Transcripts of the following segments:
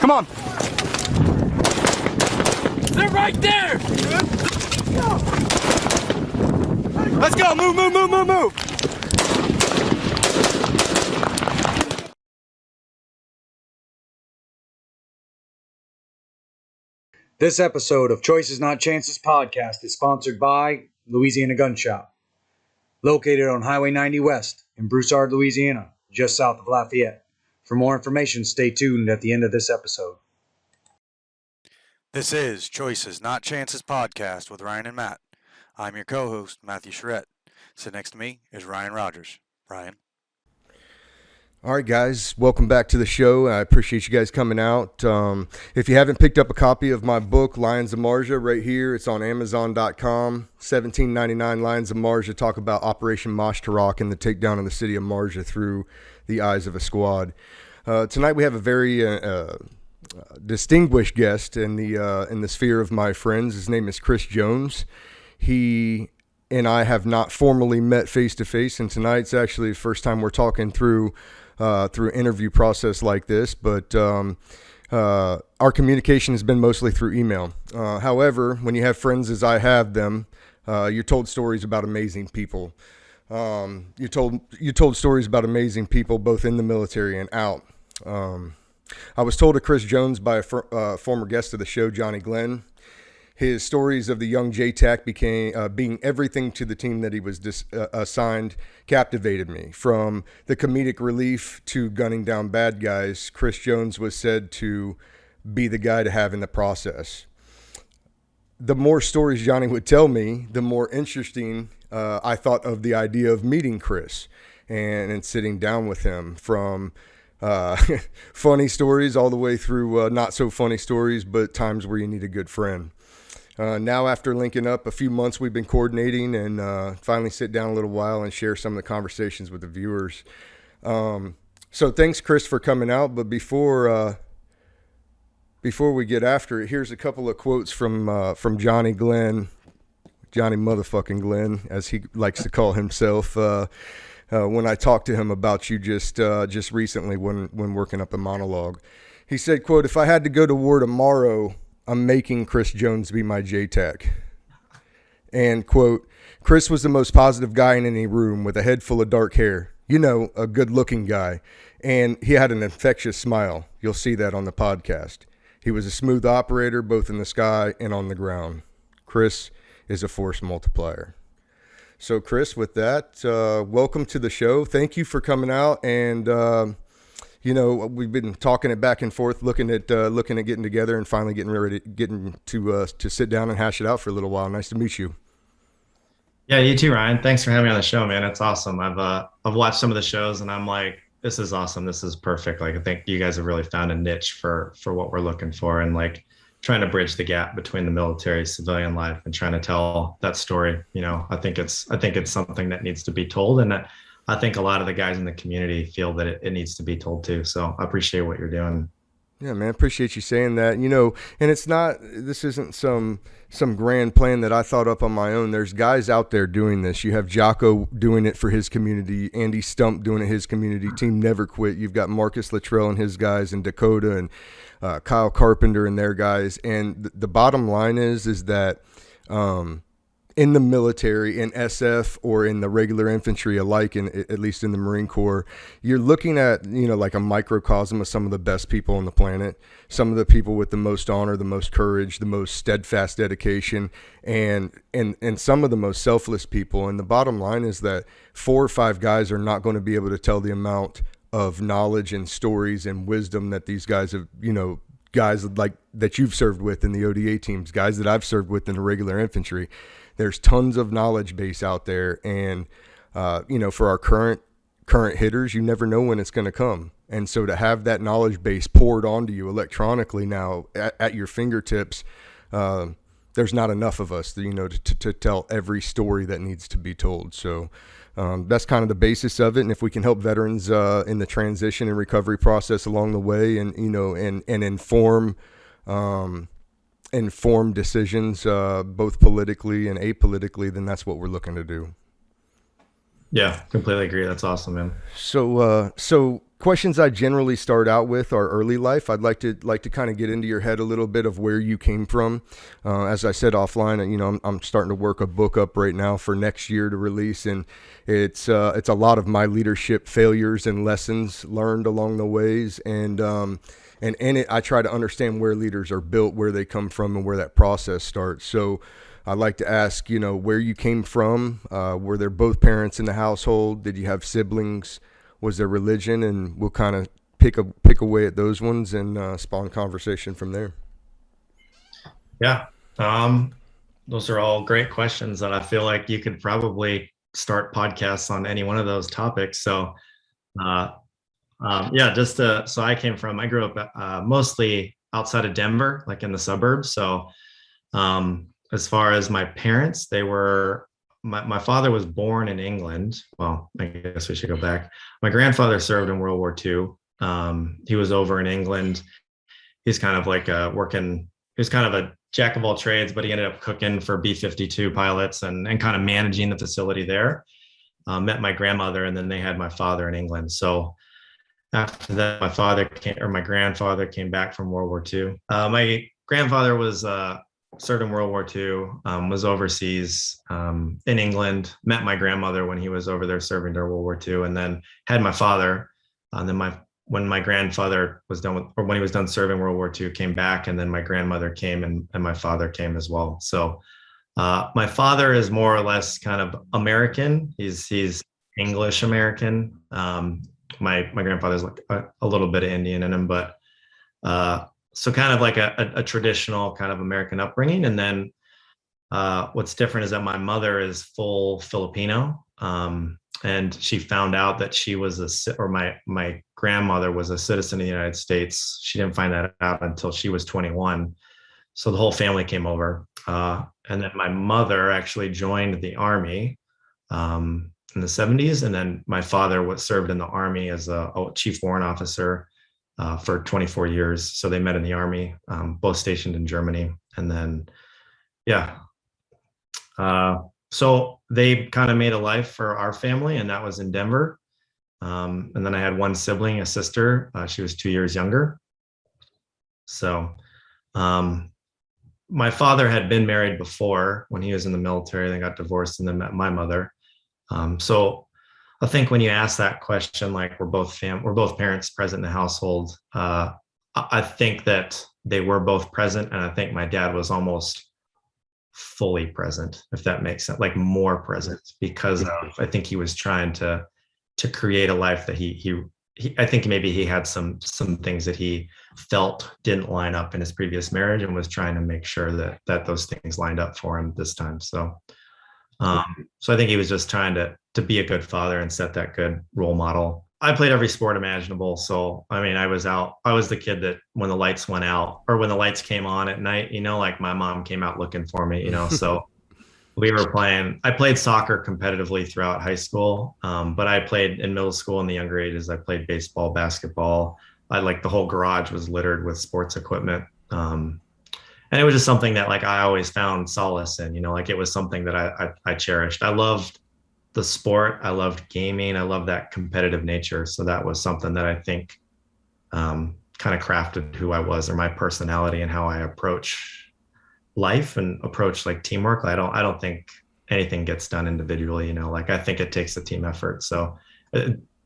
Come on. They're right there. Let's go. Move, move, move, move, move. This episode of Choices Not Chances podcast is sponsored by Louisiana Gun Shop, located on Highway 90 West in Broussard, Louisiana, just south of Lafayette. For more information, stay tuned at the end of this episode. This is Choices Not Chances podcast with Ryan and Matt. I'm your co-host, Matthew Charette. Sit next to me is Ryan Rogers. Ryan. All right, guys, welcome back to the show. I appreciate you guys coming out. If you haven't picked up a copy of my book, Lions of Marja, right here, it's on Amazon.com. $17.99 Lions of Marja, talk about Operation Mosh Tarak and the takedown of the city of Marja through the eyes of a squad. Tonight we have a very distinguished guest in the sphere of my friends. His name is Chris Jones. He and I have not formally met face to face, and tonight's actually the first time we're talking through interview process like this, but our communication has been mostly through email. However, when you have friends as I have them, you're told stories about amazing people. You told stories about amazing people both in the military and out. I was told of Chris Jones by a former guest of the show, Johnny Glenn. His stories of the young JTAC being everything to the team that he was assigned captivated me. From the comedic relief to gunning down bad guys, Chris Jones was said to be the guy to have in the process. The more stories Johnny would tell me, the more interesting I thought of the idea of meeting Chris and sitting down with him, from funny stories all the way through not so funny stories, but times where you need a good friend. Now, after linking up a few months, we've been coordinating and finally sit down a little while and share some of the conversations with the viewers. So thanks, Chris, for coming out. But before we get after it, here's a couple of quotes from Johnny Glenn, Johnny motherfucking Glenn, as he likes to call himself. When I talked to him about you just recently when working up a monologue, he said, quote, "If I had to go to war tomorrow, I'm making Chris Jones be my JTAC." And, quote, "Chris was the most positive guy in any room with a head full of dark hair. You know, a good-looking guy. And he had an infectious smile. You'll see that on the podcast. He was a smooth operator both in the sky and on the ground. Chris is a force multiplier." So, Chris, with that, welcome to the show. Thank you for coming out. And, we've been talking it back and forth, looking at getting together and finally getting to sit down and hash it out for a little while. Nice to meet you. Yeah, you too, Ryan. Thanks for having me on the show, man. It's awesome. I've watched some of the shows and I'm like, this is awesome. This is perfect. Like, I think you guys have really found a niche for what we're looking for, and like trying to bridge the gap between the military civilian life and trying to tell that story. I think it's something that needs to be told, and I think a lot of the guys in the community feel that it needs to be told too. So I appreciate what you're doing. Yeah, man, appreciate you saying that. And this isn't some grand plan that I thought up on my own. There's guys out there doing this. You have Jocko doing it for his community, Andy Stump doing it his community, Team Never Quit. You've got Marcus Luttrell and his guys, and Dakota and Kyle Carpenter and their guys. And the bottom line is that in the military, in SF, or in the regular infantry alike, at least in the Marine Corps, you're looking at, like a microcosm of some of the best people on the planet, some of the people with the most honor, the most courage, the most steadfast dedication, and some of the most selfless people. And the bottom line is that 4 or 5 guys are not going to be able to tell the amount of knowledge and stories and wisdom that these guys have, guys like that you've served with in the ODA teams, guys that I've served with in the regular infantry. There's tons of knowledge base out there, and for our current hitters, you never know when it's going to come. And so to have that knowledge base poured onto you electronically now at your fingertips, there's not enough of us, to tell every story that needs to be told. So that's kind of the basis of it. And if we can help veterans in the transition and recovery process along the way, and inform decisions both politically and apolitically, then that's what we're looking to do. Yeah, completely agree. That's awesome, man. So questions I generally start out with are early life. I'd like to kind of get into your head a little bit of where you came from. As I said offline, I'm starting to work a book up right now for next year to release, and it's a lot of my leadership failures and lessons learned along the ways, and in it I try to understand where leaders are built, where they come from, and where that process starts. So I'd like to ask, where you came from. Were there both parents in the household? Did you have siblings? Was there religion? And we'll kind of pick away at those ones and spawn conversation from there. Yeah. Those are all great questions that I feel like you could probably start podcasts on any one of those topics. So, so I grew up mostly outside of Denver, like in the suburbs. So, as far as my parents, my father was born in England. Well, I guess we should go back. My grandfather served in World War II. He was over in England. He's kind of like he was kind of a jack of all trades, but he ended up cooking for B-52 pilots and kind of managing the facility there. Met my grandmother, and then they had my father in England. So after that, my grandfather came back from World War II. My grandfather was served in World War II, was overseas in England, met my grandmother when he was over there serving during World War II, and then had my father. And then when my grandfather was done when he was done serving World War II, came back, and then my grandmother came and my father came as well. So my father is more or less kind of American. He's English American. My grandfather's like a little bit of Indian in him, but so kind of like a traditional kind of American upbringing. And then what's different is that my mother is full Filipino. And she found out that she was my grandmother was a citizen of the United States. She didn't find that out until she was 21. So the whole family came over. And then my mother actually joined the Army in the 70s. And then my father served in the Army as a chief warrant officer for 24 years. So they met in the Army, both stationed in Germany. And then, so they kind of made a life for our family, and that was in Denver. And then I had one sibling, a sister. She was 2 years younger. So my father had been married before when he was in the military. They got divorced and then met my mother. So I think when you ask that question, like we're both parents present in the household, I think that they were both present, and I think my dad was almost fully present, if that makes sense, like more present, because I think he was trying to create a life that he I think maybe he had some things that he felt didn't line up in his previous marriage, and was trying to make sure that those things lined up for him this time. So so I think he was just trying to be a good father and set that good role model. I played every sport imaginable. So, I mean, I was the kid that when the lights went out or when the lights came on at night, like my mom came out looking for me, so I played soccer competitively throughout high school. But I played in middle school in the younger ages. I played baseball, basketball. The whole garage was littered with sports equipment. And it was just something that I always found solace in, it was something that I cherished. I loved the sport. I loved gaming. I loved that competitive nature. So that was something that I think kind of crafted who I was, or my personality, and how I approach life and approach teamwork. I don't think anything gets done individually, I think it takes a team effort. So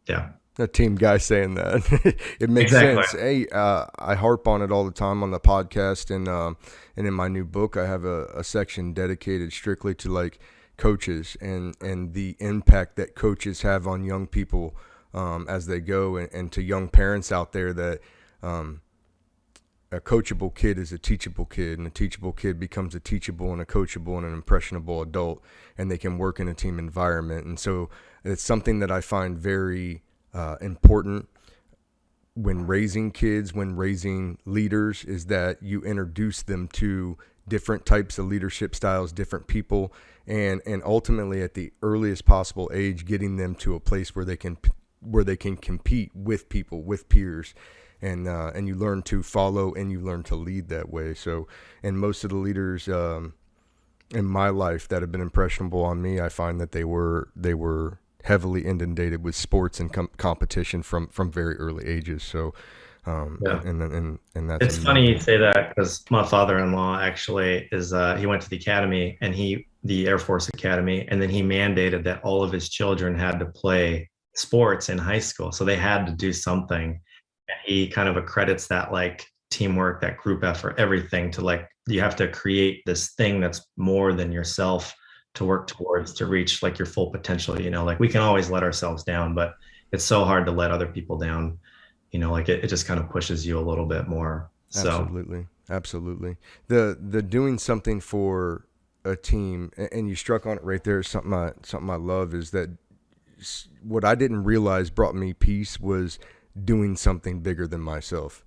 yeah. A team guy saying that. It makes sense. Hey, I harp on it all the time on the podcast, and in my new book, I have a section dedicated strictly to coaches and the impact that coaches have on young people as they go, and to young parents out there that a coachable kid is a teachable kid, and a teachable kid becomes a teachable and a coachable and an impressionable adult, and they can work in a team environment. And so it's something that I find very important when raising kids, when raising leaders, is that you introduce them to different types of leadership styles, different people, and ultimately at the earliest possible age, getting them to a place where they can compete with people, with peers, and you learn to follow and you learn to lead that way. So, and most of the leaders in my life that have been impressionable on me, I find that they were heavily inundated with sports and competition from very early ages. So, Yeah. and that's It's funny you say that because my father-in-law actually is he went to the academy and the Air Force Academy, and then he mandated that all of his children had to play sports in high school. So they had to do something. And he kind of accredits that like teamwork, that group effort, everything to like you have to create this thing that's more than yourself to work towards to reach like your full potential. Like we can always let ourselves down, but it's so hard to let other people down. Like it just kind of pushes you a little bit more. So Absolutely. The doing something for a team, and you struck on it right there. Something I love is that what I didn't realize brought me peace was doing something bigger than myself,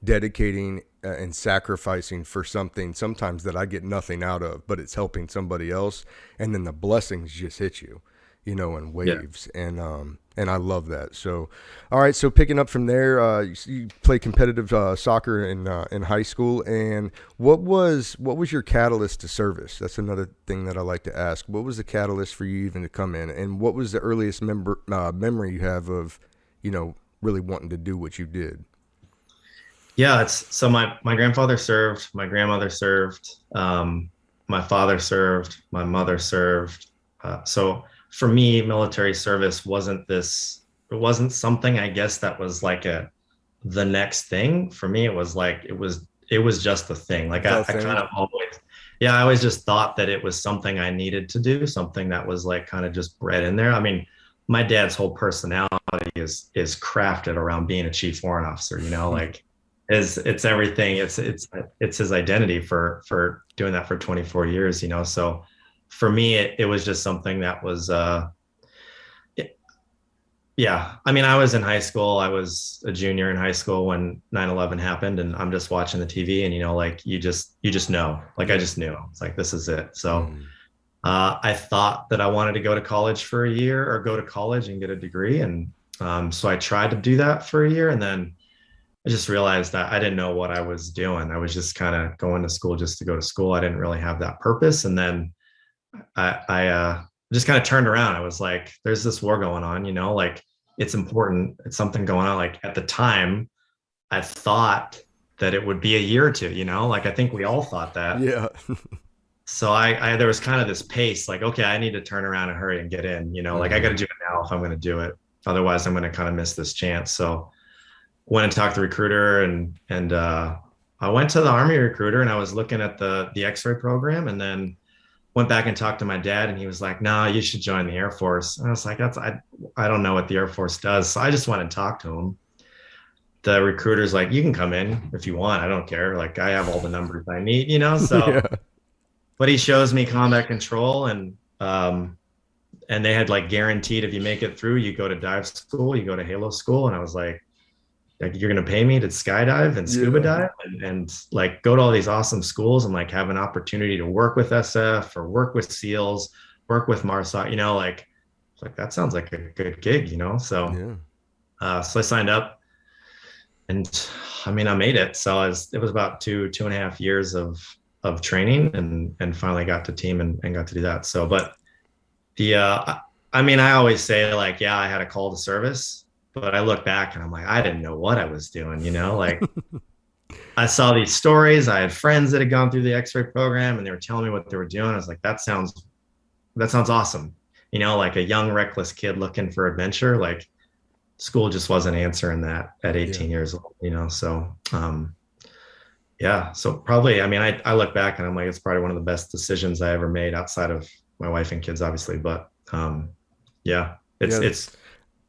dedicating and sacrificing for something sometimes that I get nothing out of, but it's helping somebody else, and then the blessings just hit you, in waves. Yeah. And I love that. So, all right. So picking up from there, you play competitive soccer in high school. And what was your catalyst to service? That's another thing that I like to ask. What was the catalyst for you even to come in? And what was the earliest memory you have of, really wanting to do what you did? Yeah, so my grandfather served, my grandmother served, my father served, my mother served. So for me, military service it wasn't something, I guess, that was like the next thing. For me, it was like, it was just a thing. Like I kind of I always just thought that it was something I needed to do, something that was like kind of just bred in there. I mean, my dad's whole personality is crafted around being a chief warrant officer, like it's everything. It's his identity for doing that for 24 years, so for me, it was just something that was, yeah. I mean, I was in high school. I was a junior in high school when 9/11 happened, and I'm just watching the TV, and like you just know, like I just knew, it's like this is it. So I thought that I wanted to go to college for a year, or go to college and get a degree, and so I tried to do that for a year, and then I just realized that I didn't know what I was doing. I was just kind of going to school just to go to school. I didn't really have that purpose, and then I just kind of turned around. I was like, there's this war going on, like it's important. It's something going on. Like at the time, I thought that it would be a year or two, like I think we all thought that. Yeah. So I there was kind of this pace, like, okay, I need to turn around and hurry and get in, like I got to do it now if I'm going to do it. Otherwise, I'm going to kind of miss this chance. So went and talked to the recruiter, and I went to the Army recruiter, and I was looking at the X-ray program, and then went back and talked to my dad, and he was like, no, you should join the Air Force. And I was like, I don't know what the Air Force does. So I just went and talked to him. The recruiter's like, you can come in if you want. I don't care. Like I have all the numbers I need, so, yeah. But he shows me combat control, and they had like guaranteed if you make it through, you go to dive school, you go to Halo school. And I was like, you're going to pay me to skydive and scuba dive and like go to all these awesome schools and like have an opportunity to work with SF or work with SEALs, work with MARSOC, like that sounds like a good gig, so so I signed up, and I mean I made it. So it was about 2.5 years of training, and finally got to team and got to do that. So but I mean I always say like, I had a call to service, but I look back and I'm like, I didn't know what I was doing, like I saw these stories. I had friends that had gone through the X-ray program, and they were telling me what they were doing. I was like, that sounds awesome. Like a young, reckless kid looking for adventure. Like school just wasn't answering that at 18 years old, so, so probably, I mean, I look back and I'm like, it's probably one of the best decisions I ever made outside of my wife and kids, obviously. But, it's,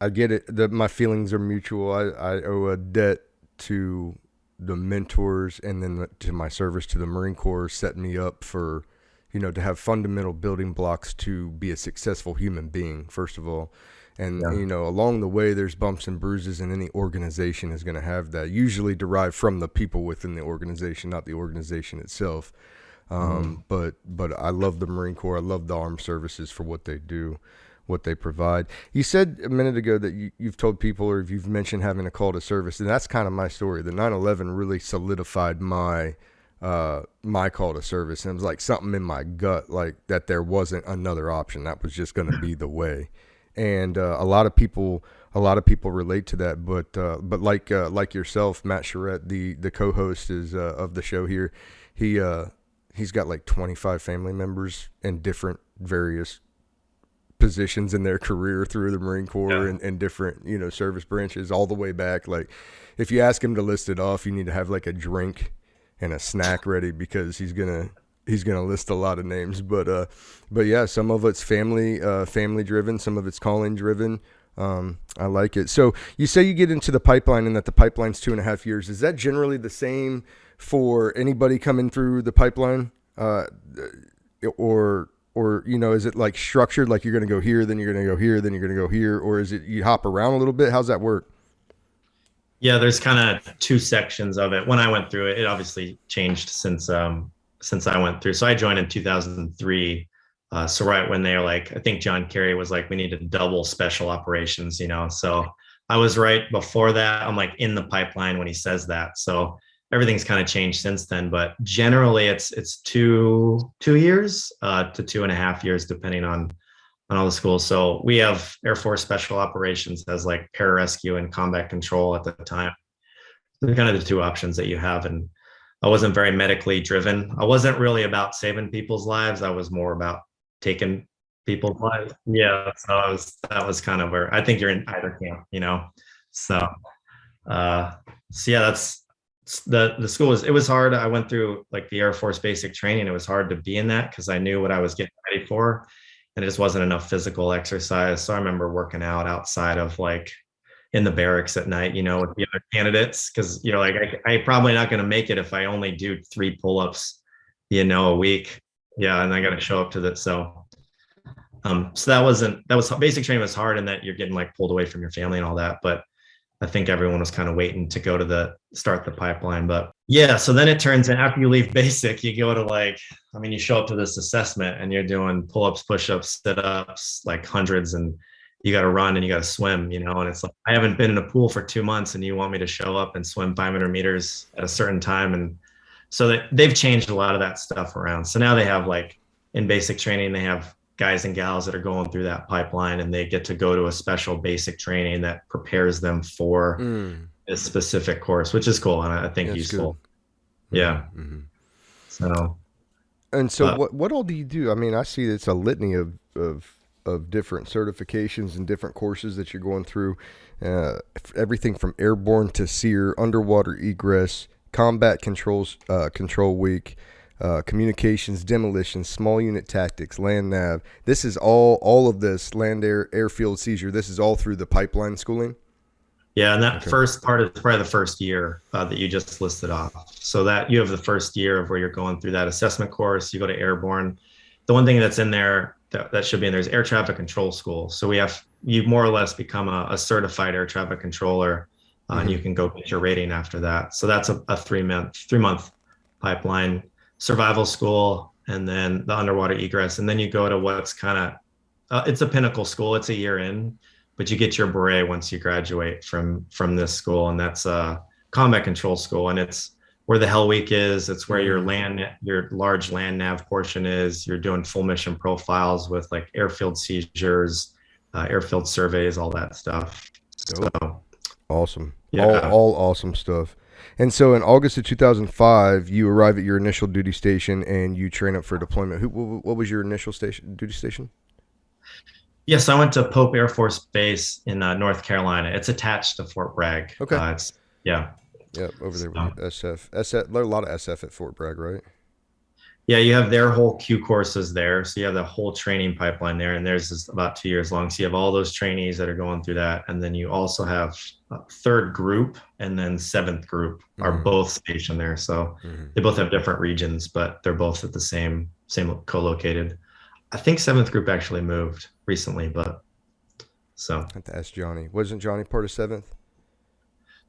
I get it. My feelings are mutual. I owe a debt to the mentors, and then to my service to the Marine Corps, setting me up for, to have fundamental building blocks to be a successful human being, first of all. And, along the way, there's bumps and bruises, and any organization is going to have that, usually derived from the people within the organization, not the organization itself. But I love the Marine Corps. I love the armed services for what they do, what they provide. You said a minute ago that you've told people, or you've mentioned having a call to service, and that's kind of my story. The 9/11 really solidified my call to service, and it was like something in my gut, like that there wasn't another option. That was just going to be the way. and a lot of people relate to that. But like yourself, Matt Charette, the co-host is of the show here. He's got like 25 family members in different various positions in their career through the Marine Corps and different, service branches all the way back. Like if you ask him to list it off, you need to have like a drink and a snack ready because he's gonna list a lot of names. But yeah, some of it's family driven, some of it's calling driven. I like it. So you say you get into the pipeline and that the pipeline's 2.5 years. Is that generally the same for anybody coming through the pipeline? Or is it like structured, like you're going to go here, then you're going to go here, then you're going to go here? Or is it you hop around a little bit? How's that work? Yeah, there's kind of two sections of it. When I went through it, it obviously changed since I went through. So I joined in 2003. So right when they're like, I think John Kerry was like, we need to double special operations, So I was right before that. I'm like in the pipeline when he says that. So everything's kind of changed since then, but generally it's 2 years to 2.5 years, depending on all the schools. So we have Air Force Special Operations as like pararescue and combat control at the time. They're kind of the two options that you have. And I wasn't very medically driven. I wasn't really about saving people's lives. I was more about taking people's lives. Yeah. So that was kind of where I think you're in either camp, So, yeah, that's, the school it was hard. I went through like the Air Force basic training. It was hard to be in that because I knew what I was getting ready for, and it just wasn't enough physical exercise. So I remember working out outside of like in the barracks at night, with the other candidates, because like I probably not going to make it if I only do 3 pull-ups, a week. Yeah, and I got to show up to that. So that was basic training was hard in that you're getting like pulled away from your family and all that, but I think everyone was kind of waiting to go to start the pipeline. But yeah, so then it turns in after you leave basic, you go to you show up to this assessment and you're doing pull-ups, push-ups, sit-ups, like hundreds, and you got to run and you got to swim, and it's like, I haven't been in a pool for 2 months and you want me to show up and swim 500 meters at a certain time. And so they've changed a lot of that stuff around. So now they have like in basic training, they have guys and gals that are going through that pipeline and they get to go to a special basic training that prepares them for a specific course, which is cool. And I think useful. Cool. Yeah. Mm-hmm. So what all do you do? I mean, I see it's a litany of different certifications and different courses that you're going through, everything from airborne to SEER, underwater egress, combat control week, communications, demolition, small unit tactics, land nav. This is all of this land, airfield seizure. This is all through the pipeline schooling. Yeah. And that first part is probably the first year that you just listed off. So that you have the first year of where you're going through that assessment course, you go to airborne. The one thing that's in there that should be in there is air traffic control school. So you more or less become a certified air traffic controller, and you can go get your rating after that. So that's a 3-month pipeline. Survival school, and then the underwater egress, and then you go to what's kind of it's a pinnacle school. It's a year in, but you get your beret once you graduate from this school, and that's a combat control school, and it's where the Hell Week is. It's where your large land nav portion is. You're doing full mission profiles with like airfield seizures, airfield surveys, all that stuff. So awesome. Yeah. All awesome stuff. And so in August of 2005, you arrive at your initial duty station and you train up for deployment. What was your initial duty station? Yes, I went to Pope Air Force Base in North Carolina. It's attached to Fort Bragg. Okay. Yeah, over there with SF. There are a lot of SF at Fort Bragg, right? Yeah, you have their whole Q courses there. So you have the whole training pipeline there, and theirs is about 2 years long. So you have all those trainees that are going through that. And then you also have third group and then 7th group are both stationed there. So they both have different regions, but they're both at the same co-located. I think 7th group actually moved recently, but so. I have to ask Johnny. Wasn't Johnny part of 7th?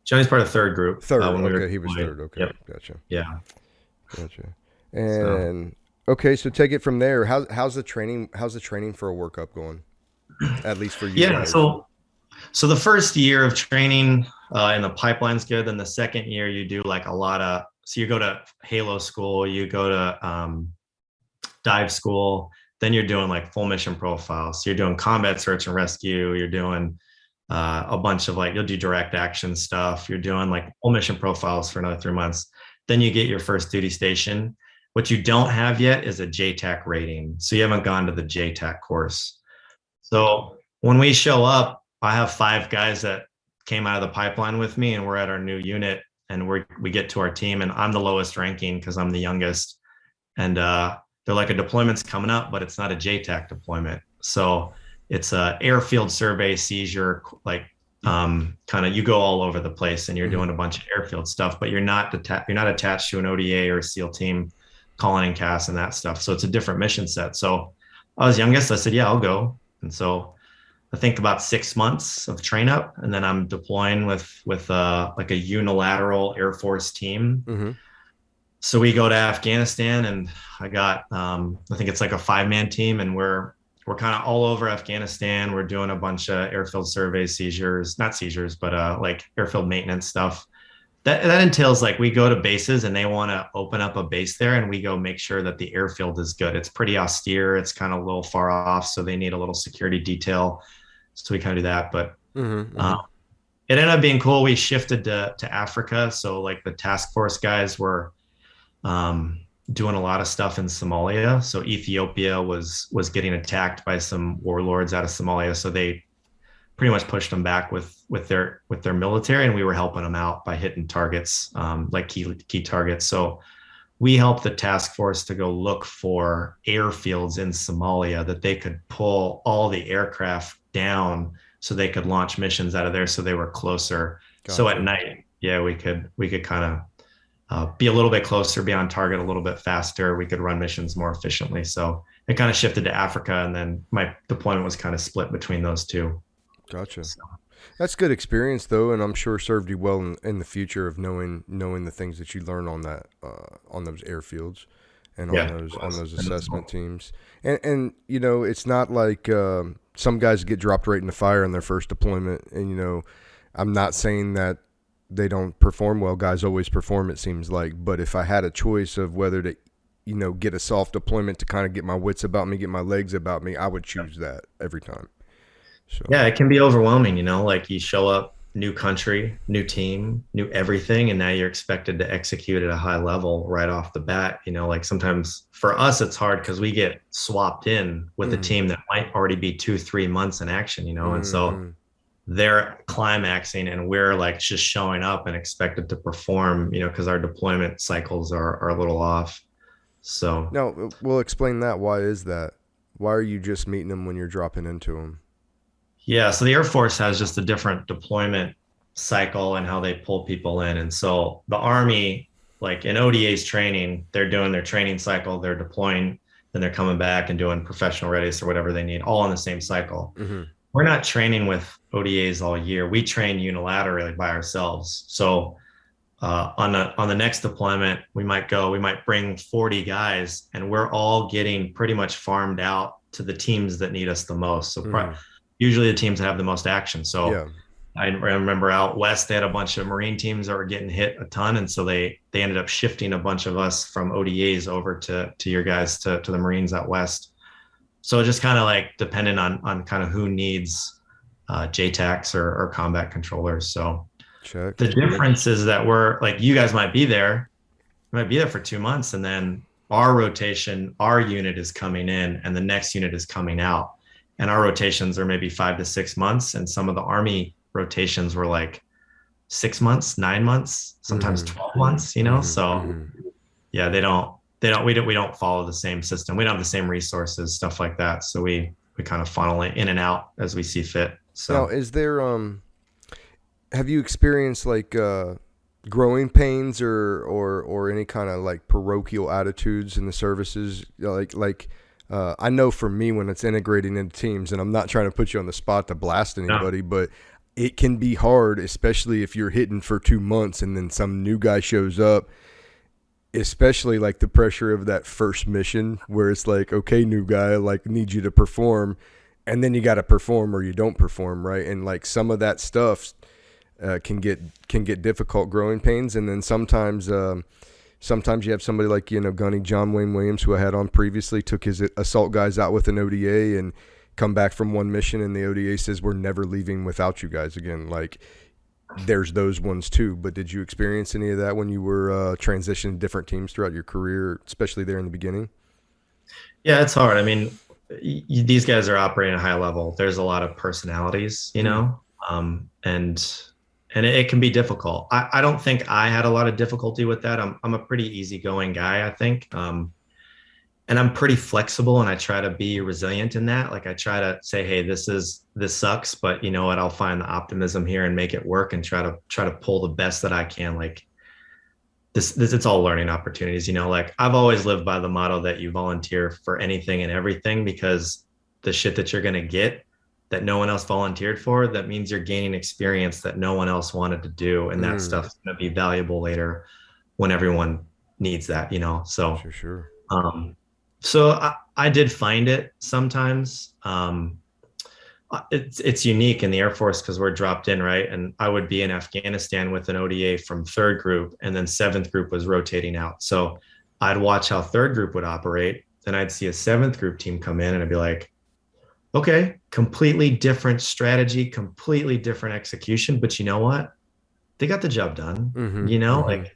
Johnny's part of third group. Third, okay, he was third. Okay, yep. Gotcha. Yeah. Gotcha. And okay, so take it from there. How's the training for a workup going? At least for you guys. So the first year of training in the pipeline's good. Then the second year you do like a lot of, so you go to Halo school, you go to dive school. then you're doing like full mission profiles. So you're doing combat search and rescue. You're doing a bunch of like, you'll do direct action stuff. You're doing like full mission profiles for another 3 months. Then you get your first duty station. What you don't have yet is a JTAC rating. So you haven't gone to the JTAC course. So when we show up, I have 5 guys that came out of the pipeline with me, and we're at our new unit, and we get to our team, and I'm the lowest ranking because I'm the youngest. And they're like, a deployment's coming up, but it's not a JTAC deployment. So it's a airfield survey seizure, like kind of, you go all over the place and you're doing a bunch of airfield stuff, but you're not attached to an ODA or a SEAL team calling in CAS and that stuff. So it's a different mission set. So I was youngest. I said, yeah, I'll go. And so I think about 6 months of train up, and then I'm deploying with like a unilateral Air Force team. Mm-hmm. So we go to Afghanistan, and I got I think it's like a 5-man team, and we're kind of all over Afghanistan. We're doing a bunch of airfield surveys, not seizures, but like airfield maintenance stuff. That entails like, we go to bases and they want to open up a base there, and we go make sure that the airfield is good. It's pretty austere. It's kind of a little far off, so they need a little security detail. So we kind of do that, but it ended up being cool. We shifted to Africa. So like the task force guys were doing a lot of stuff in Somalia. So Ethiopia was getting attacked by some warlords out of Somalia. So they pretty much pushed them back with their military, and we were helping them out by hitting targets, like key targets. So we helped the task force to go look for airfields in Somalia that they could pull all the aircraft down so they could launch missions out of there, so they were closer. Gotcha. So at night, yeah, we could kind of be a little bit closer, be on target a little bit faster. We could run missions more efficiently. So it kind of shifted to Africa, and then my deployment was kind of split between those two. Gotcha. So that's good experience though, and I'm sure served you well in the future of knowing the things that you learn on that on those airfields and on those assessment teams. And you know, it's not like some guys get dropped right in the fire in their first deployment, and you know, I'm not saying that they don't perform well. Guys always perform, it seems like. But if I had a choice of whether to, you know, get a soft deployment to kind of get my wits about me, get my legs about me, I would choose that every time. So. Yeah, it can be overwhelming, you know, like you show up, new country, new team, new everything, and now you're expected to execute at a high level right off the bat. You know, like sometimes for us, it's hard because we get swapped in with a team that might already be 2-3 months in action, you know, and so they're climaxing and we're like just showing up and expected to perform, you know, because our deployment cycles are a little off. So no, we'll explain that. Why is that? Why are you just meeting them when you're dropping into them? Yeah, so the Air Force has just a different deployment cycle and how they pull people in. And so the Army, like in ODA's training, they're doing their training cycle, they're deploying, then they're coming back and doing professional readiness or whatever they need, all in the same cycle. Mm-hmm. We're not training with ODAs all year. We train unilaterally by ourselves. So on the next deployment, we might bring 40 guys, and we're all getting pretty much farmed out to the teams that need us the most. So usually the teams that have the most action. So yeah. I remember out west, they had a bunch of Marine teams that were getting hit a ton. And so they ended up shifting a bunch of us from ODAs over to your guys, to the Marines out west. So just kind of like depending on kind of who needs JTACs or combat controllers. So Check. The difference is that we're like, you guys might be there for 2 months, and then our rotation, our unit is coming in and the next unit is coming out. And our rotations are maybe 5 to 6 months. And some of the Army rotations were like 6 months, 9 months, sometimes 12 months, you know? So yeah, we don't follow the same system. We don't have the same resources, stuff like that. So we kind of funnel it in and out as we see fit. So now, is there, have you experienced like, growing pains or any kind of like parochial attitudes in the services? I know for me, when it's integrating into teams, and I'm not trying to put you on the spot to blast anybody, but it can be hard, especially if you're hitting for 2 months and then some new guy shows up, especially like the pressure of that first mission where it's like, okay, new guy, like need you to perform, and then you got to perform or you don't perform, right? And like some of that stuff can get difficult, growing pains. And then sometimes sometimes you have somebody like, Gunny John Wayne Williams, who I had on previously, took his assault guys out with an ODA and come back from one mission, and the ODA says, we're never leaving without you guys again. Like, there's those ones too. But did you experience any of that when you were transitioning different teams throughout your career, especially there in the beginning? Yeah, it's hard. I mean, these guys are operating at a high level. There's a lot of personalities, and it can be difficult. I don't think I had a lot of difficulty with that. I'm a pretty easygoing guy, I think. And I'm pretty flexible, and I try to be resilient in that. Like, I try to say, hey, this sucks, but you know what? I'll find the optimism here and make it work, and try to pull the best that I can. Like, this it's all learning opportunities, like I've always lived by the motto that you volunteer for anything and everything, because the shit that you're going to get that no one else volunteered for, that means you're gaining experience that no one else wanted to do. And that stuff's going to be valuable later when everyone needs that, so. Sure. So I did find it sometimes. It's unique in the Air Force because we're dropped in, right? And I would be in Afghanistan with an ODA from 3rd Group, and then 7th Group was rotating out. So I'd watch how 3rd Group would operate, and I'd see a 7th Group team come in, and I'd be like, okay, completely different strategy, completely different execution, but you know what? They got the job done, like.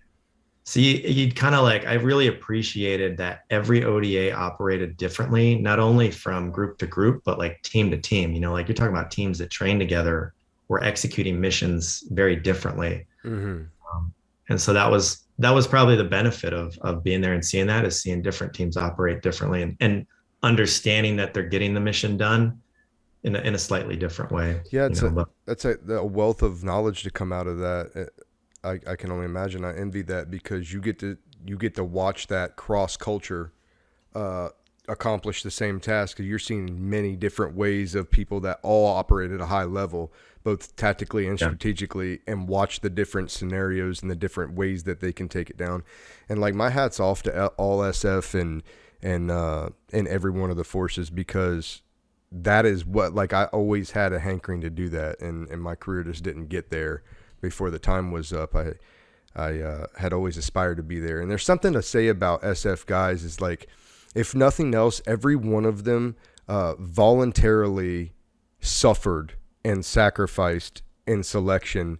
So you'd kind of like, I really appreciated that every ODA operated differently, not only from group to group, but like team to team, like you're talking about teams that train together, were executing missions very differently. And so that was probably the benefit of being there and seeing that, is seeing different teams operate differently and understanding that they're getting the mission done in a slightly different way. Yeah, that's a wealth of knowledge to come out of that. I can only imagine. I envy that, because you get to watch that cross culture accomplish the same task. You're seeing many different ways of people that all operate at a high level, both tactically and strategically, and watch the different scenarios and the different ways that they can take it down. And like, my hat's off to all SF and every one of the forces, because that is what, like, I always had a hankering to do that, and my career just didn't get there before the time was up. I had always aspired to be there. And there's something to say about SF guys, is like, if nothing else, every one of them voluntarily suffered and sacrificed in selection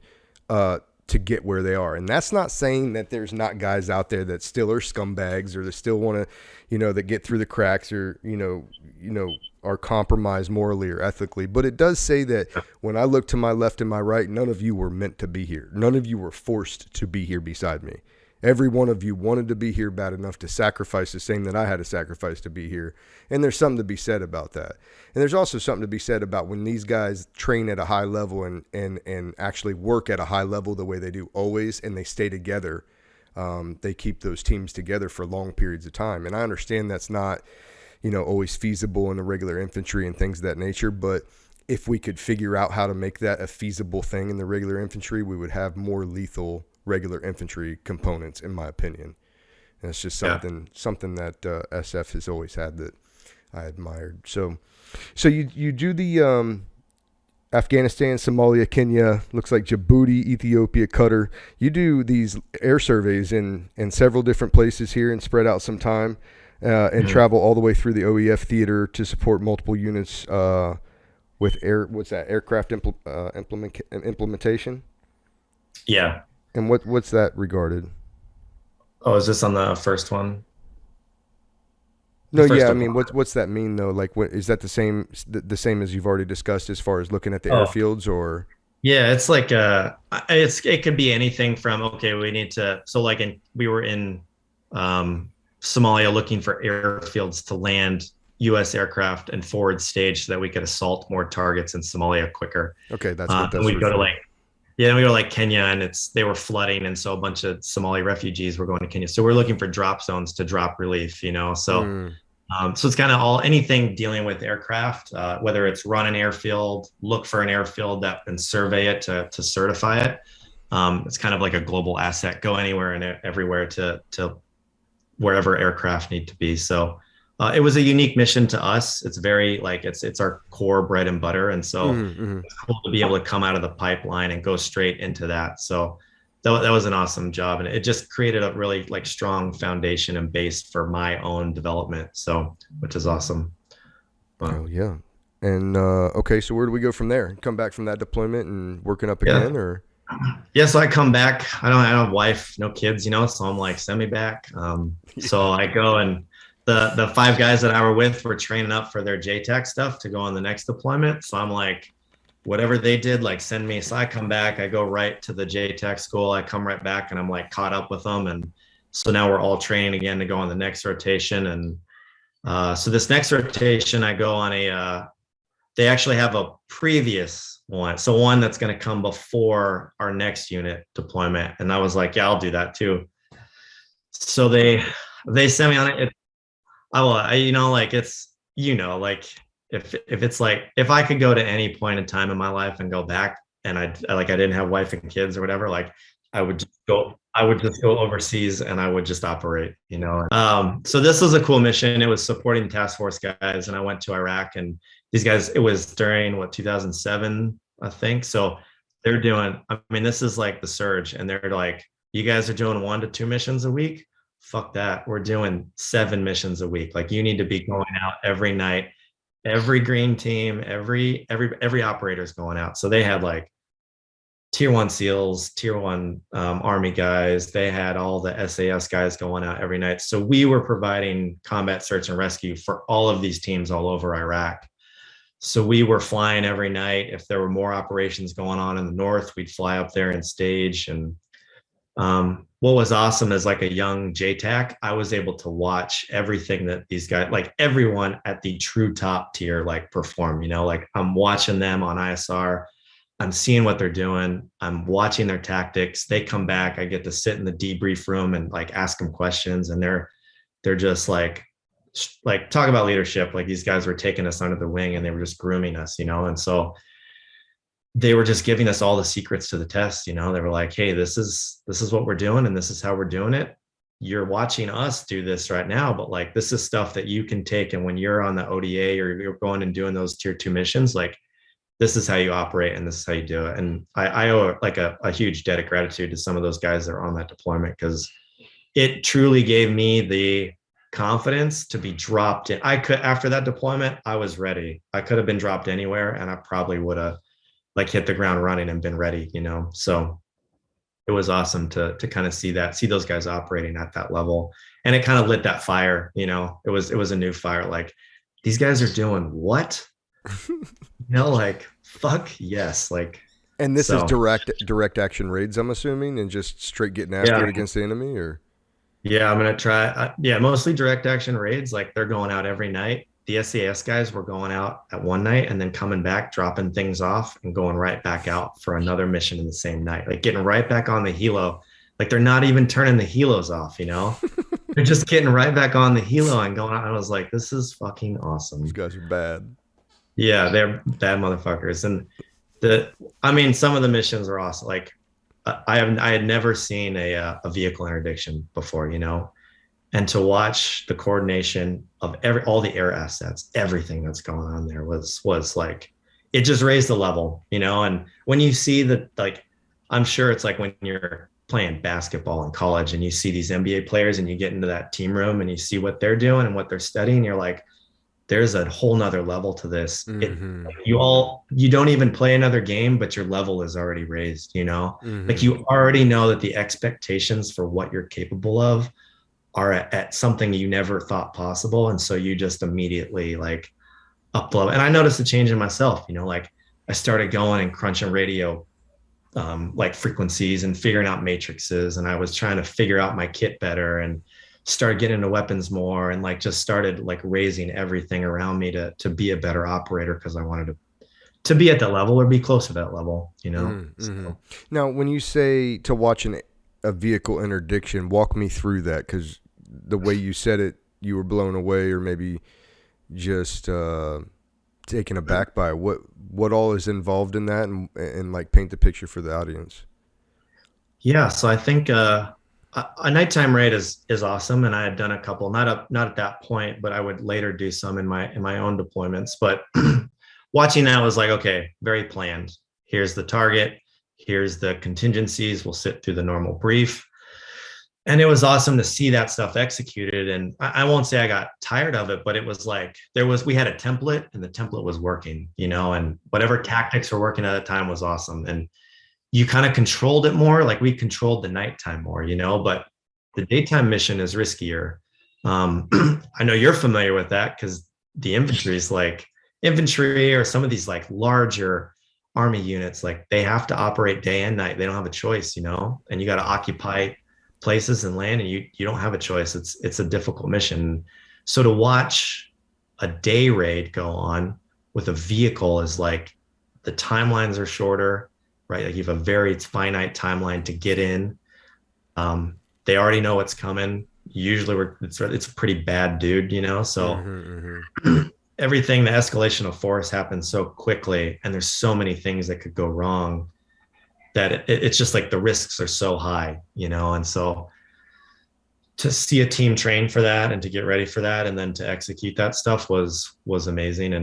to get where they are. And that's not saying that there's not guys out there that still are scumbags, or that still want to, that get through the cracks, or, are compromised morally or ethically. But it does say that when I look to my left and my right, none of you were meant to be here. None of you were forced to be here beside me. Every one of you wanted to be here bad enough to sacrifice the same that I had to sacrifice to be here. And there's something to be said about that. And there's also something to be said about when these guys train at a high level and actually work at a high level the way they do always, and they stay together. They keep those teams together for long periods of time. And I understand that's not, always feasible in the regular infantry and things of that nature. But if we could figure out how to make that a feasible thing in the regular infantry, we would have more lethal regular infantry components, in my opinion. And it's just something that SF has always had that I admired. So you do the Afghanistan, Somalia, Kenya, looks like Djibouti, Ethiopia, Qatar. You do these air surveys in several different places here, and spread out some time, and travel all the way through the OEF theater to support multiple units with aircraft implementation. Yeah. And what's that regarded? Oh, is this on the first one? No, yeah. I mean, what's that mean though? Like, what is that the same as you've already discussed as far as looking at the airfields, or? Yeah, it's like it could be anything from, okay, we need to. So like we were in Somalia looking for airfields to land U.S. aircraft and forward stage so that we could assault more targets in Somalia quicker. Okay, that's what that's. We'd go to we go to Kenya, and they were flooding, and so a bunch of Somali refugees were going to Kenya. So we're looking for drop zones to drop relief, So, so it's kind of anything dealing with aircraft, whether it's run an airfield, look for an airfield and survey it to certify it. It's kind of like a global asset. Go anywhere and everywhere to wherever aircraft need to be. So it was a unique mission to us. It's very it's our core bread and butter. And so it's cool to be able to come out of the pipeline and go straight into that. So that was an awesome job, and it just created a really like strong foundation and base for my own development. So, which is awesome. But, Oh yeah. And okay, so where do we go from there? Come back from that deployment and working up again, or? Yeah, so I come back. I don't have a wife, no kids, so I'm like, send me back. So I go, and the 5 guys that I were with were training up for their JTAC stuff to go on the next deployment. So I'm like, whatever they did, like send me. So I come back, I go right to the JTAC school. I come right back, and I'm like caught up with them. And so now we're all training again to go on the next rotation. And so this next rotation, I go on they actually have a previous one. So one that's going to come before our next unit deployment. And I was like, yeah, I'll do that too. So they sent me on it. If it's like, if I could go to any point in time in my life and go back, and I didn't have wife and kids or whatever, like I would just go overseas and I would just operate, So this was a cool mission. It was supporting task force guys, and I went to Iraq, and these guys, it was during 2007, I think. So they're doing, this is like the surge, and they're like, you guys are doing 1 to 2 missions a week. Fuck that. We're doing 7 missions a week. Like, you need to be going out every night. Every green team, every operator's going out. So they had like tier 1 SEALs, tier 1 Army guys. They had all the SAS guys going out every night. So we were providing combat search and rescue for all of these teams all over Iraq. So we were flying every night. If there were more operations going on in the north, we'd fly up there and stage. And what was awesome is, like a young JTAC, I was able to watch everything that these guys, like everyone at the true top tier, like perform, like I'm watching them on ISR. I'm seeing what they're doing. I'm watching their tactics. They come back. I get to sit in the debrief room and like ask them questions. And they're just like talk about leadership. Like, these guys were taking us under the wing, and they were just grooming us, and so they were just giving us all the secrets to the test. They were like, hey, this is what we're doing, and this is how we're doing it. You're watching us do this right now, but like, this is stuff that you can take. And when you're on the ODA or you're going and doing those tier 2 missions, like, this is how you operate and this is how you do it. And I owe like a huge debt of gratitude to some of those guys that are on that deployment, because it truly gave me the confidence to be dropped in. After that deployment, I was ready. I could have been dropped anywhere, and I probably would have like hit the ground running and been ready, So it was awesome to kind of see those guys operating at that level. And it kind of lit that fire, it was a new fire. Like, these guys are doing what? Like, fuck yes. Like, and this is direct action raids, I'm assuming, and just straight getting after it against the enemy, or? Yeah, I'm going to try. Mostly direct action raids. Like, they're going out every night. The SAS guys were going out at one night and then coming back, dropping things off and going right back out for another mission in the same night, like getting right back on the helo. Like, they're not even turning the helos off, They're just getting right back on the helo and going out. I was like, this is fucking awesome. These guys are bad. Yeah, they're bad motherfuckers. And some of the missions are awesome. Like, I had never seen a vehicle interdiction before, and to watch the coordination of all the air assets, everything that's going on there was like, it just raised the level, and when you see that, like, I'm sure it's like when you're playing basketball in college and you see these NBA players and you get into that team room and you see what they're doing and what they're studying, you're like, there's a whole nother level to this. Mm-hmm. You don't even play another game, but your level is already raised, Mm-hmm. Like, you already know that the expectations for what you're capable of are at something you never thought possible. And so you just immediately like up the level. And I noticed a change in myself, like I started going and crunching radio, like frequencies and figuring out matrices. And I was trying to figure out my kit better and started getting into weapons more, and like just started like raising everything around me to be a better operator, because I wanted to be at that level or be close to that level, Mm-hmm. So. Now, when you say to watch a vehicle interdiction, walk me through that, because the way you said it, you were blown away, or maybe just taken aback by what all is involved in that, and like paint the picture for the audience. Yeah, so I think a nighttime raid is awesome, and I had done a couple, not at that point, but I would later do some in my own deployments. But watching that was like, okay, very planned. Here's the target. Here's the contingencies. We'll sit through the normal brief. And it was awesome to see that stuff executed. And I won't say I got tired of it, but it was like we had a template and the template was working, and whatever tactics were working at the time was awesome. And you kind of controlled it more, like we controlled the nighttime more, but the daytime mission is riskier. I know you're familiar with that because the infantry is like infantry or some of these like larger Army units, like they have to operate day and night. They don't have a choice, and you got to occupy places and land, and you don't have a choice. It's a difficult mission. So to watch a day raid go on with a vehicle is like the timelines are shorter, right? Like you have a very finite timeline to get in. They already know what's coming. Usually it's a pretty bad dude, so everything, the escalation of force happens so quickly, and there's so many things that could go wrong that it's just like the risks are so high, and so to see a team train for that and to get ready for that and then to execute that stuff was amazing.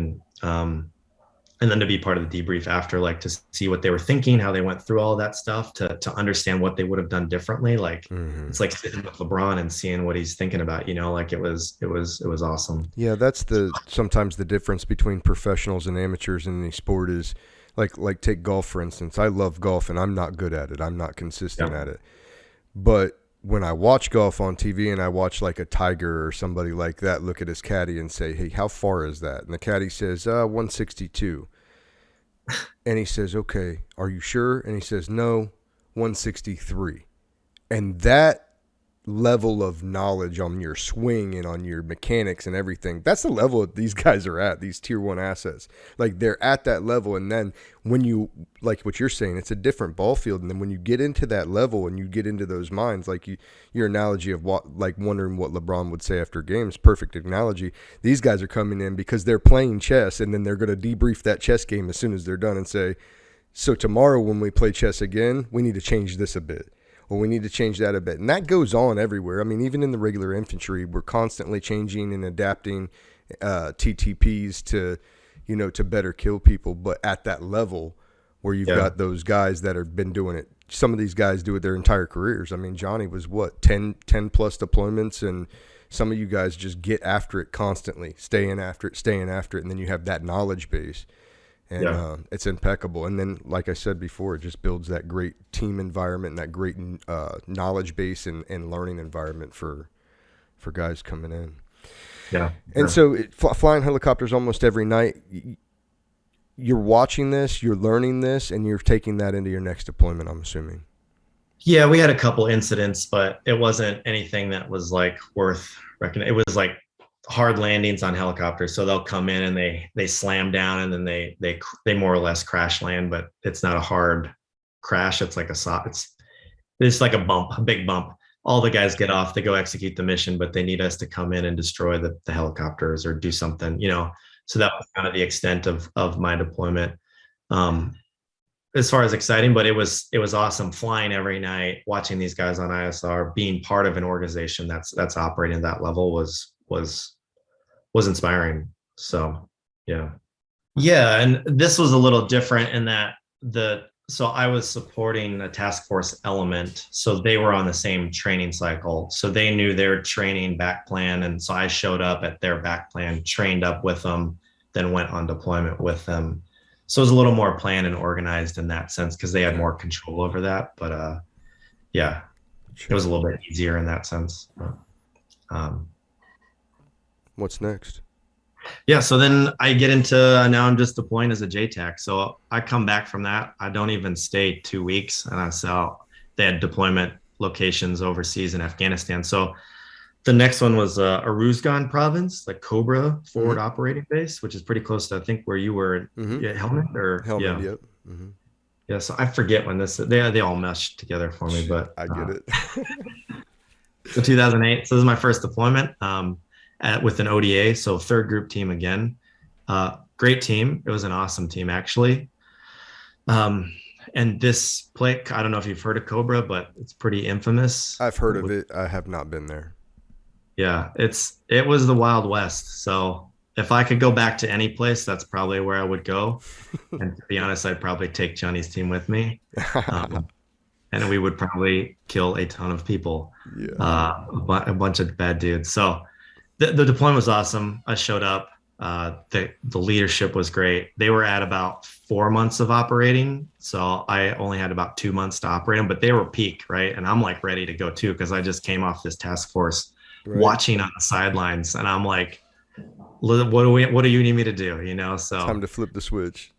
And then to be part of the debrief after, like to see what they were thinking, how they went through all that stuff, to understand what they would have done differently. Like it's like sitting with LeBron and seeing what he's thinking about, like it was awesome. Yeah, that's sometimes the difference between professionals and amateurs in the sport is like take golf, for instance. I love golf and I'm not good at it. I'm not consistent at it. But when I watch golf on TV and I watch like a Tiger or somebody like that look at his caddy and say, hey, how far is that? And the caddy says, 162. And he says, okay, are you sure? And he says, no, 163. And that level of knowledge on your swing and on your mechanics and everything, that's the level that these guys are at, these tier 1 assets. Like they're at that level. And then when you, like what you're saying, it's a different ball field. And then when you get into that level and you get into those minds, like your analogy of what, like wondering what LeBron would say after games, perfect analogy. These guys are coming in because they're playing chess, and then they're going to debrief that chess game as soon as they're done and say, so tomorrow when we play chess again, we need to change this a bit. Well, we need to change that a bit. And that goes on everywhere. I mean, even in the regular infantry, we're constantly changing and adapting TTPs to better kill people. But at that level where you've got those guys that have been doing it, some of these guys do it their entire careers. I mean, Johnny was 10 plus deployments, and some of you guys just get after it constantly, staying after it. And then you have that knowledge base. And it's impeccable. And then, like I said before, it just builds that great team environment and that great knowledge base and learning environment for guys coming in. Yeah. And so flying helicopters almost every night, you're watching this, you're learning this, and you're taking that into your next deployment, I'm assuming. Yeah, we had a couple incidents, but it wasn't anything that was like worth reckoning. It was like hard landings on helicopters, so they'll come in and they slam down and then they more or less crash land, but it's not a hard crash. It's like it's like a bump, a big bump. All the guys get off, they go execute the mission, but they need us to come in and destroy the helicopters or do something, so that was kind of the extent of my deployment. As far as exciting, but it was awesome flying every night, watching these guys on ISR, being part of an organization that's operating at that level was inspiring. So yeah. And this was a little different in that so I was supporting a task force element, so they were on the same training cycle, so they knew their training back plan, and so I showed up at their back plan, trained up with them, then went on deployment with them. So it was a little more planned and organized in that sense because they had more control over that. But it was a little bit easier in that sense. What's next? Yeah, so then I get into, now I'm just deploying as a JTAC. So I come back from that. I don't even stay 2 weeks. And they had deployment locations overseas in Afghanistan. So the next one was Uruzgan province, like Cobra forward operating base, which is pretty close to, I think, where you were. Helmand or Helmand, yeah. Yep. Mm-hmm. Yeah, so I forget when they all meshed together for me, but I get it. So 2008. So this is my first deployment. With an ODA, so third group team again. Great team. It was an awesome team, actually. And this play, I don't know if you've heard of Cobra, but it's pretty infamous. I've heard of it. I have not been there. Yeah, it was the Wild West. So if I could go back to any place, that's probably where I would go. And to be honest, I'd probably take Johnny's team with me. And we would probably kill a ton of people, a bunch of bad dudes. So the deployment was awesome. I showed up. The leadership was great. They were at about 4 months of operating. So I only had about 2 months to operate them, but they were peak, right? And I'm like ready to go too, because I just came off this task force watching on the sidelines. And I'm like, what do you need me to do? You know, so time to flip the switch.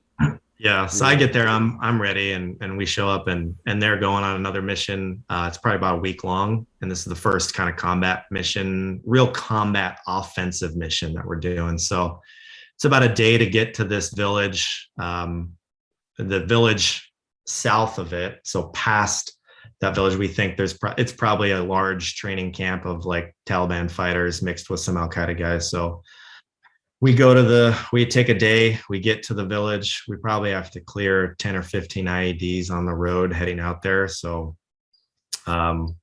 Yeah. So I get there, I'm ready, and we show up, and they're going on another mission. It's probably about a week long. And this is the first kind of combat mission, real combat offensive mission that we're doing. So it's about a day to get to this village, the village south of it. So past that village, we think it's probably a large training camp of like Taliban fighters mixed with some Al-Qaeda guys. So we take a day, we get to the village. We probably have to clear 10 or 15 IEDs on the road heading out there. So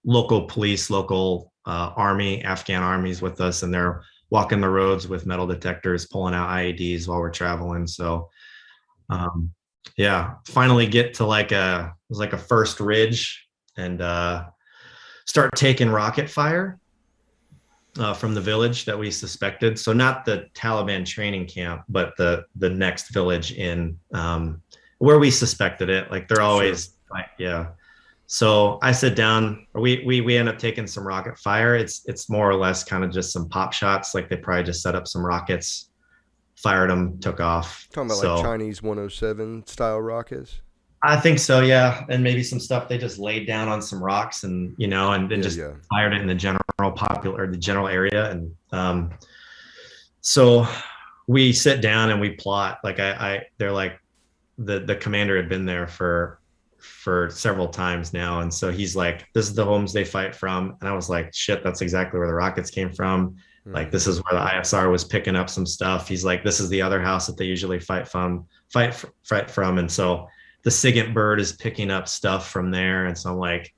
local police, local army, Afghan armies with us, and they're walking the roads with metal detectors, pulling out IEDs while we're traveling. So finally get to it was like a first ridge, and start taking rocket fire from the village that we suspected. So not the Taliban training camp, but the next village in where we suspected it. Like they're always So I sit down. We end up taking some rocket fire. It's more or less kind of just some pop shots. Like they probably just set up some rockets, fired them, took off. Talking about like Chinese 107 style rockets. I think so, yeah. And maybe some stuff they just laid down on some rocks, and just fired it in the general area. And so we sit down and we plot. Like they're like the commander had been there for several times now, and so he's like, this is the homes they fight from. And I was like, shit, that's exactly where the rockets came from. Like this is where the ISR was picking up some stuff. He's like, this is the other house that they usually fight from. And so the SSGT bird is picking up stuff from there. And so I'm like,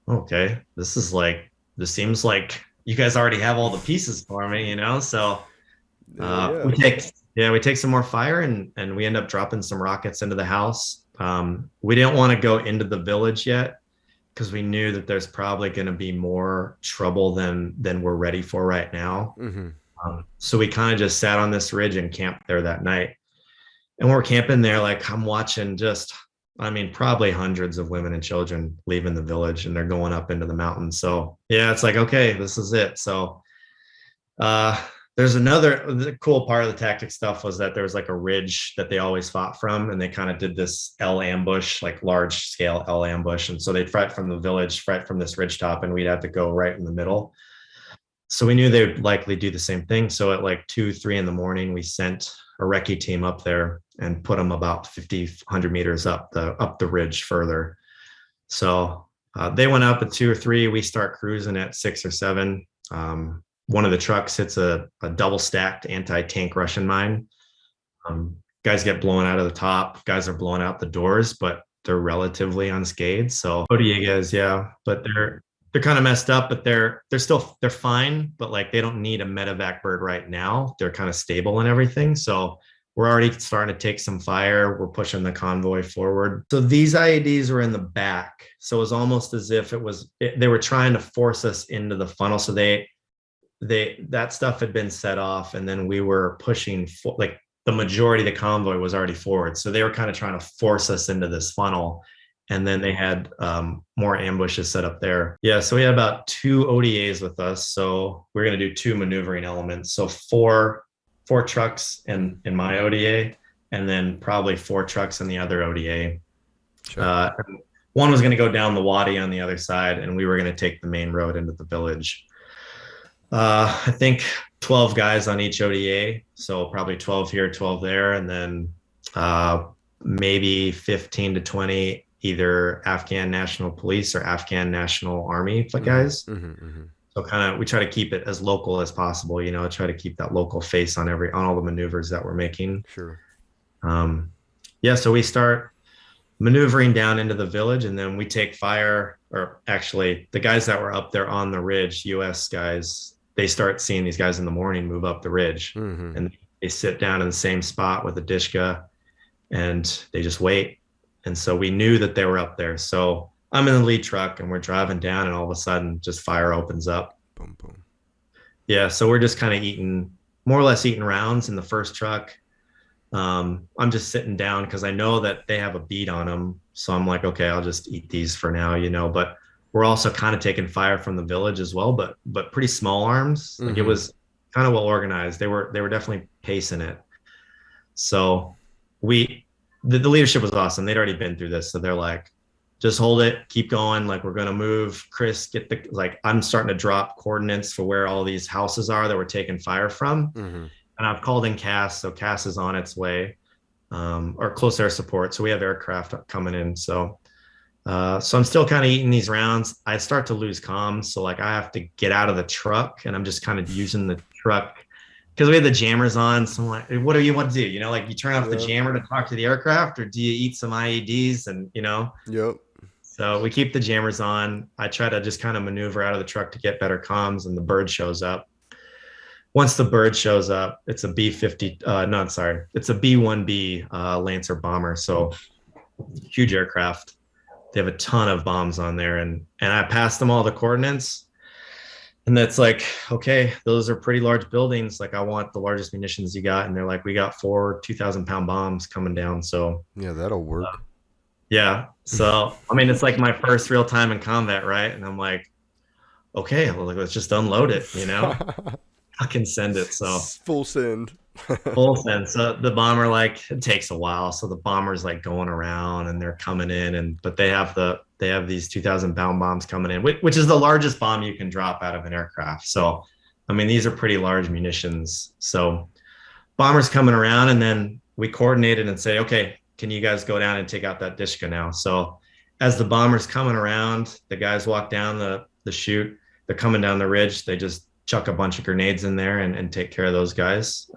okay, this seems like you guys already have all the pieces for me, So we take some more fire, and we end up dropping some rockets into the house. We didn't want to go into the village yet, because we knew that there's probably going to be more trouble than we're ready for right now. Mm-hmm. So we kind of just sat on this ridge and camped there that night. And we're camping there, like I'm watching probably hundreds of women and children leaving the village, and they're going up into the mountains. So yeah, it's like, okay, this is it. So the cool part of the tactic stuff was that there was like a ridge that they always fought from, and they kind of did this L ambush, like large scale L ambush. And so they'd fight from the village, fight from this ridge top, and we'd have to go right in the middle. So we knew they would likely do the same thing. So at like 2-3 in the morning, we sent a recce team up there and put them about 100 meters up the ridge further. So they went up at 2 or 3. We start cruising at 6 or 7. One of the trucks hits a double stacked anti-tank Russian mine. Guys get blown out of the top. Guys are blowing out the doors, but they're relatively unscathed. So ODA guys, but they're kind of messed up, but they're fine. But like they don't need a medevac bird right now. They're kind of stable and everything. So we're already starting to take some fire. We're pushing the convoy forward. So these IEDs were in the back. So it was almost as if they were trying to force us into the funnel. So that stuff had been set off, and then we were pushing like the majority of the convoy was already forward. So they were kind of trying to force us into this funnel. And then they had more ambushes set up there. Yeah, so we had about 2 ODAs with us. So we're going to do 2 maneuvering elements. So four trucks in my ODA, and then probably 4 trucks in the other ODA. Sure. One was going to go down the wadi on the other side, and we were going to take the main road into the village. I think 12 guys on each ODA. So probably 12 here, 12 there. And then maybe 15 to 20 either Afghan National Police or Afghan National Army guys. Mm-hmm, mm-hmm. So we try to keep it as local as possible, try to keep that local face on all the maneuvers that we're making. Sure. So we start maneuvering down into the village, and then we take fire, or actually the guys that were up there on the ridge, US guys, they start seeing these guys in the morning move up the ridge, Mm-hmm. and they sit down in the same spot with a dishka, and they just wait. And so we knew that they were up there. So I'm in the lead truck and we're driving down, and all of a sudden just fire opens up. Boom, boom. Yeah. So we're just kind of more or less eating rounds in the first truck. I'm just sitting down because I know that they have a bead on them. So I'm like, okay, I'll just eat these for now, but we're also kind of taking fire from the village as well, but pretty small arms. Like, it was kind of well organized. They were definitely pacing it. So the leadership was awesome. They'd already been through this. So they're like, just hold it, keep going. Like, we're going to move. Chris, I'm starting to drop coordinates for where all these houses are that we're taking fire from. And I've called in CAS. So CAS is on its way, or close air support. So we have aircraft coming in. So I'm still kind of eating these rounds. I start to lose comms. So like, I have to get out of the truck, and I'm just kind of using the truck because we had the jammers on. So I'm like, what do you want to do? Like, you turn off the jammer to talk to the aircraft, or do you eat some IEDs? And, Yep. So we keep the jammers on. I try to just kind of maneuver out of the truck to get better comms, and the bird shows up. Once the bird shows up, it's a it's a B-1B Lancer bomber. So huge aircraft. They have a ton of bombs on there, and I passed them all the coordinates. And that's like, okay, those are pretty large buildings. Like, I want the largest munitions you got. And they're like, we got 4 2,000-pound bombs coming down. So yeah, that'll work. Yeah. So, I mean, it's like my first real time in combat, right? And I'm like, okay, well, let's just unload it, I can send it. So full send. Full send. So the bomber, like, it takes a while. So the bomber's like going around, and they're coming in, but they have these 2,000-pound bombs coming in, which is the largest bomb you can drop out of an aircraft. So, I mean, these are pretty large munitions. So bombers coming around, and then we coordinated and say, okay, can you guys go down and take out that Dishka now? So as the bomber's coming around, the guys walk down the chute. They're coming down the ridge. They just chuck a bunch of grenades in there and take care of those guys.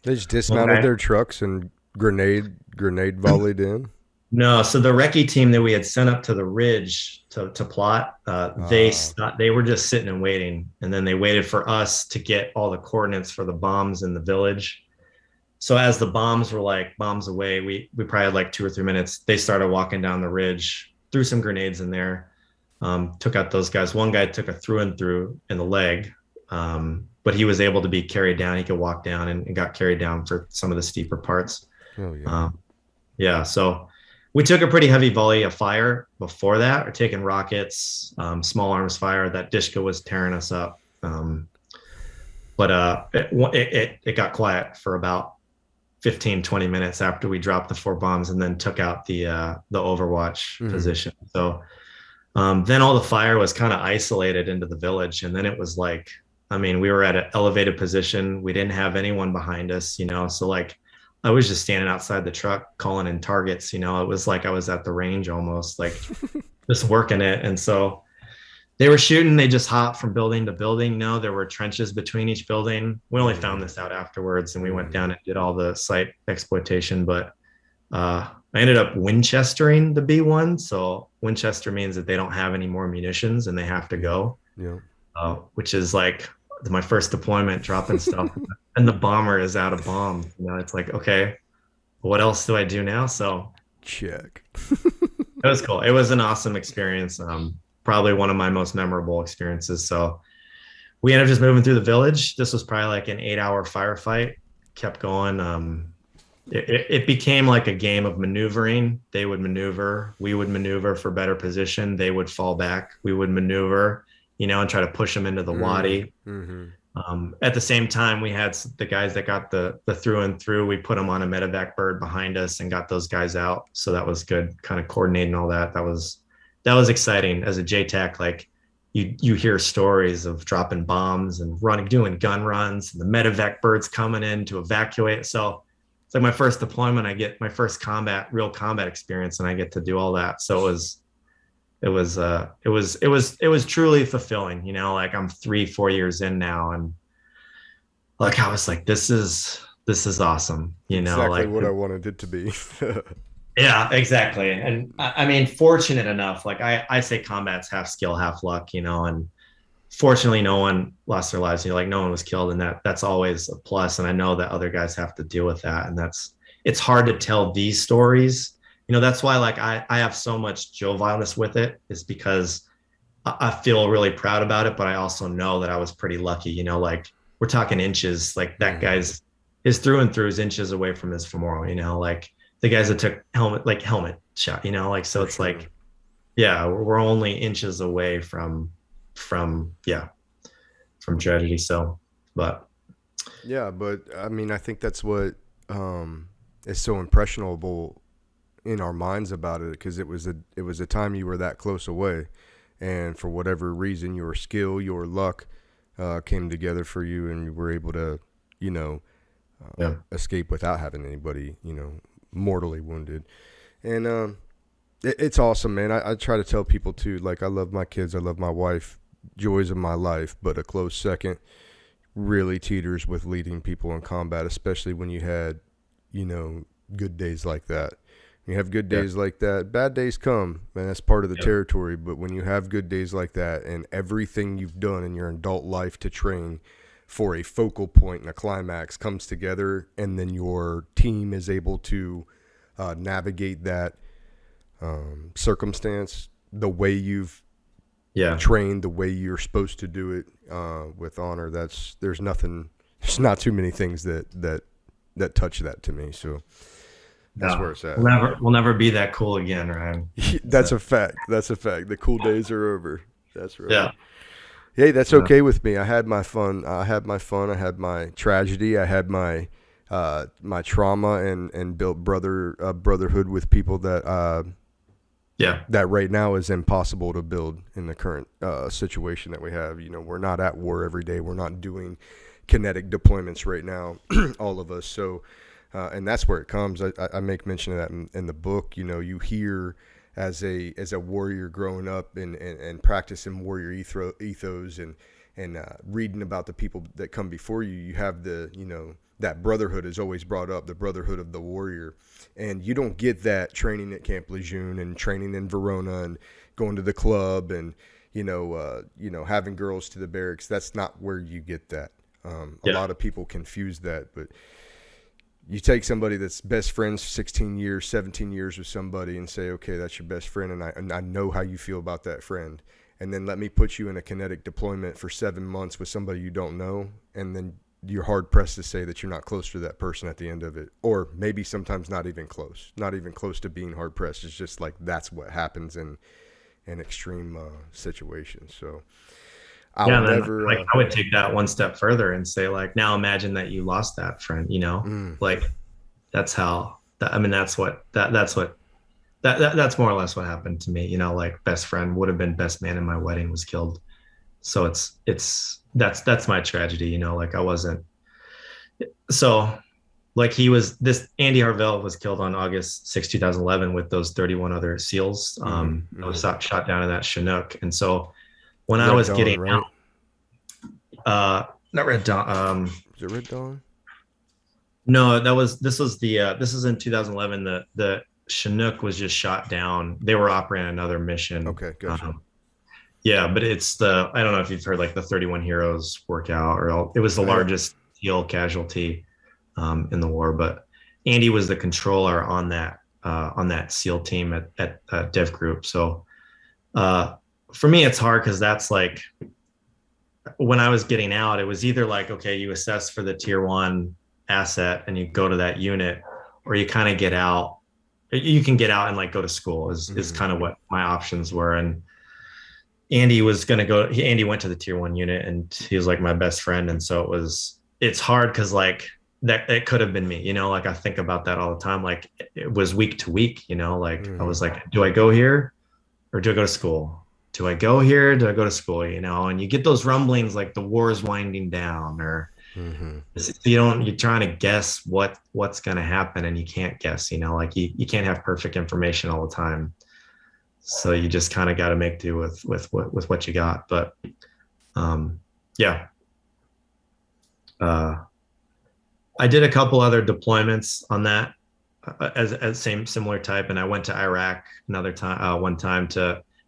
They just dismounted their trucks and grenade volleyed in. No, so the recce team that we had sent up to the ridge to plot, they were just sitting and waiting, and then they waited for us to get all the coordinates for the bombs in the village. So as the bombs were like bombs away, we probably had like 2 or 3 minutes. They started walking down the ridge, threw some grenades in there, took out those guys. One guy took a through and through in the leg. But he was able to be carried down. He could walk down and got carried down for some of the steeper parts. Oh, yeah. So we took a pretty heavy volley of fire before that. We're taking rockets, small arms fire. That Dishka was tearing us up. But it got quiet for about 15, 20 minutes after we dropped the 4 bombs and then took out the Overwatch position. So then all the fire was kind of isolated into the village. And then it was like, I mean, we were at an elevated position. We didn't have anyone behind us, So like, I was just standing outside the truck calling in targets, It was like I was at the range almost, like just working it. And so they were shooting. They just hopped from building to building. There were trenches between each building. We only found this out afterwards, and we went down and did all the site exploitation. But I ended up Winchestering the B1. So Winchester means that they don't have any more munitions and they have to go. Yeah. Which is like my first deployment, dropping stuff, and the bomber is out of bombs. It's like, okay, what else do I do now? So check. It was cool. It was an awesome experience. Probably one of my most memorable experiences. So we ended up just moving through the village. This was probably like an 8-hour firefight. Kept going. It became like a game of maneuvering. They would maneuver. We would maneuver for better position. They would fall back. We would maneuver, and try to push them into the wadi. At the same time, we had the guys that got the through and through. We put them on a medevac bird behind us and got those guys out. So that was good, kind of coordinating all that. That was exciting. As a JTAC, like you hear stories of dropping bombs and doing gun runs, and the medevac birds coming in to evacuate. So it's like my first deployment. I get my first real combat experience, and I get to do all that. So it was truly fulfilling. Like I'm 3-4 years in now, and like I was like, this is awesome. Exactly like what I wanted it to be. Yeah, exactly. And I mean, fortunate enough, like I say combat's half skill, half luck, and fortunately no one lost their lives, like no one was killed, and that's always a plus. And I know that other guys have to deal with that, and it's hard to tell these stories. That's why like I have so much jovialness with it, is because I feel really proud about it, but I also know that I was pretty lucky, like we're talking inches, like that guy's his through and through is inches away from his femoral, like the guys that took helmet shot, like, so it's like, yeah, we're only inches away from tragedy. So, but yeah, but I mean, I think that's what is so impressionable in our minds about it, because it was a time you were that close away, and for whatever reason, your skill, your luck came together for you, and you were able to, escape without having anybody, mortally wounded. And it's awesome, man. I try to tell people too, like, I love my kids, I love my wife, joys of my life, but a close second really teeters with leading people in combat, especially when you had, good days like that. You have good days like that, bad days come, and that's part of the territory. But when you have good days like that, and everything you've done in your adult life to train for a focal point and a climax comes together, and then your team is able to navigate that circumstance the way you've trained, the way you're supposed to do it with honor, there's not too many things that touch that to me. So that's where it's at. We'll never be that cool again, Ryan. That's a fact. The cool days are over. That's right. Yeah. Hey, that's okay with me. I had my fun. I had my tragedy. I had my trauma, and built brotherhood with people that that right now is impossible to build in the current situation that we have. We're not at war every day. We're not doing kinetic deployments right now, all of us. So, and that's where it comes. I make mention of that in the book. You hear as a warrior growing up and practicing warrior ethos and reading about the people that come before you. You have that brotherhood is always brought up, the brotherhood of the warrior. And you don't get that training at Camp Lejeune and training in Verona and going to the club and, having girls to the barracks. That's not where you get that. A lot of people confuse that, but you take somebody that's best friends 16 years, 17 years with somebody and say, okay, that's your best friend. And I know how you feel about that friend. And then let me put you in a kinetic deployment for 7 months with somebody you don't know. And then you're hard pressed to say that you're not close to that person at the end of it, or maybe sometimes not even close to being hard pressed. It's just like, that's what happens in extreme situations. So I would take that one step further and say, like, now imagine that you lost that friend, like that's how, that's more or less what happened to me, like best friend would have been best man in my wedding, was killed. So that's my tragedy, like I wasn't, so like Andy Harvell was killed on August 6, 2011 with those 31 other SEALs, that was shot down in that Chinook. And so when I was getting out, not Red Dawn. Was it Red Dawn? No, this is in 2011. The Chinook was just shot down. They were operating another mission. Okay, gotcha. But it's I don't know if you've heard like the 31 Heroes workout, it was the largest SEAL casualty in the war. But Andy was the controller on that SEAL team at Dev Group. So for me, it's hard because that's like, when I was getting out, it was either like, okay, you assess for the tier 1 asset and you go to that unit, or you kind of get out. You can get out and like go to school is kind of what my options were. And Andy was going to go, Andy went to the tier 1 unit, and he was like my best friend. And so it's hard because like that, it could have been me, like I think about that all the time. Like it was week to week, like I was like, do I go here or do I go to school? Do I go here? Do I go to school? And you get those rumblings like the war is winding down, or you're trying to guess what's going to happen, and you can't guess, like you can't have perfect information all the time. So you just kind of got to make do with what you got. But I did a couple other deployments on that as similar type, and I went to Iraq one time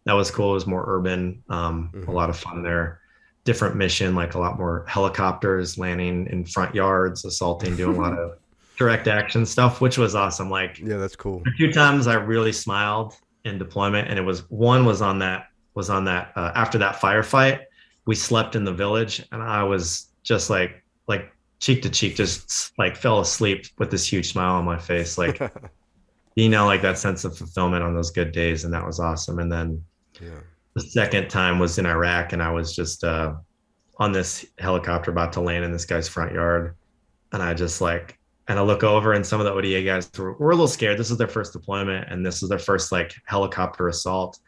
that was cool. It was more urban, a lot of fun there. different mission, like a lot more helicopters landing in front yards, assaulting, doing a lot of direct action stuff, which was awesome. Like Yeah, that's cool. a few times I really smiled in deployment, and it was one was on that after that firefight, we slept in the village, and I was just like cheek to cheek, just like fell asleep with this huge smile on my face, like like that sense of fulfillment on those good days, and that was awesome. And then the second time was in Iraq, and I was just on this helicopter about to land in this guy's front yard, and I just like. And I look over, and some of the ODA guys were a little scared. This is their first deployment, and this is their first like helicopter assault.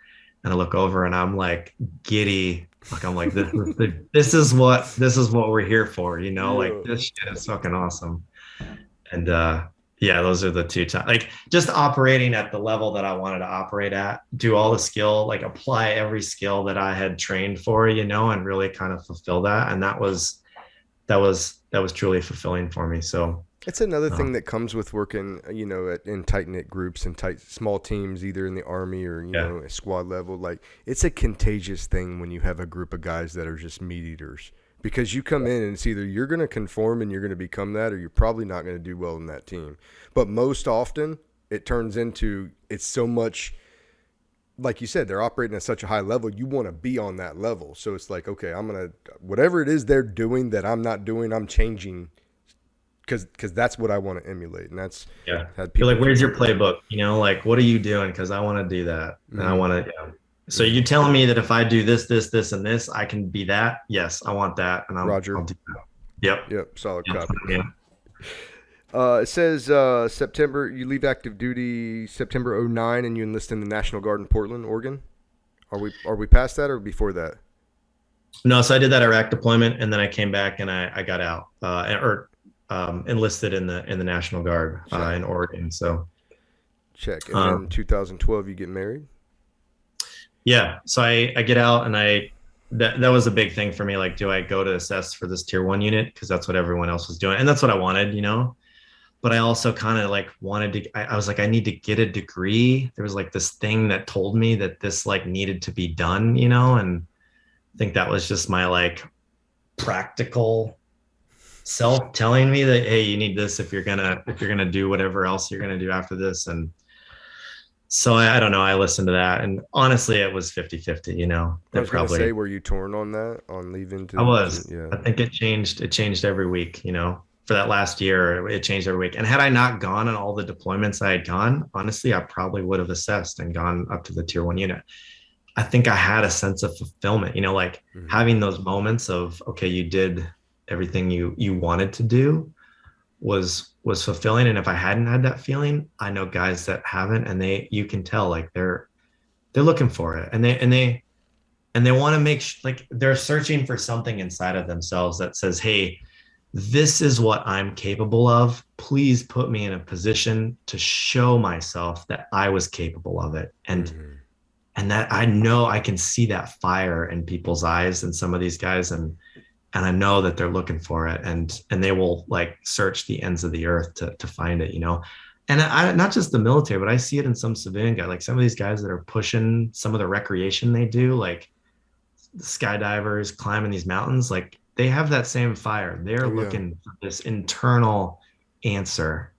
And I look over, and I'm like giddy. Like I'm like, this is what we're here for, Like this shit is fucking awesome. And those are the two times. Like just operating at the level that I wanted to operate at, do all the skill, like apply every skill that I had trained for, and really kind of fulfill that. And that was truly fulfilling for me. So. It's another thing that comes with working, in tight-knit groups and small teams, either in the Army or, at squad level. Like, it's a contagious thing when you have a group of guys that are just meat eaters. Because you come in and it's either you're going to conform and you're going to become that, or you're probably not going to do well in that team. But most often, it turns into it's so much, like you said, they're operating at such a high level, you want to be on that level. So it's like, okay, I'm going to, whatever it is they're doing that I'm not doing, I'm changing because that's what I want to emulate. And that's you're like, where's your playbook? Like, what are you doing? Because I want to do that. And I want to, So you're telling me that if I do this, and this, I can be that? Yes, I want that. And I'll do that. Yep. Solid copy. Yeah. It says September, you leave active duty September 2009 and you enlist in the National Guard in Portland, Oregon. Are we past that or before that? No, so I did that Iraq deployment, and then I came back and I got out enlisted in the National Guard in Oregon. So check. And then 2012 you get married? Yeah. So I get out, and that was a big thing for me. Like, do I go to assess for this tier 1 unit? Because that's what everyone else was doing. And that's what I wanted, But I also kind of like wanted to, I was like, I need to get a degree. There was like this thing that told me that this like needed to be done, and I think that was just my like practical self telling me that, hey, you need this if you're gonna do whatever else you're gonna do after this. And so I don't know, I listened to that, and honestly it was 50-50. I was gonna say, were you torn on that, on leaving to? I was. I think it changed every week. For that last year, it changed every week. And had I not gone on all the deployments I had gone, honestly, I probably would have assessed and gone up to the tier 1 unit. I think I had a sense of fulfillment, like having those moments of, okay, you did everything you wanted to do was fulfilling. And if I hadn't had that feeling, I know guys that haven't, and you can tell like they're looking for it, and they want to make like they're searching for something inside of themselves that says, hey, this is what I'm capable of. Please put me in a position to show myself that I was capable of it. And that I know I can see that fire in people's eyes and some of these guys, and I know that they're looking for it, and they will like search the ends of the earth to find it, And I not just the military, but I see it in some civilian guys, like some of these guys that are pushing some of the recreation they do, like skydivers climbing these mountains, like they have that same fire. They're looking for this internal answer,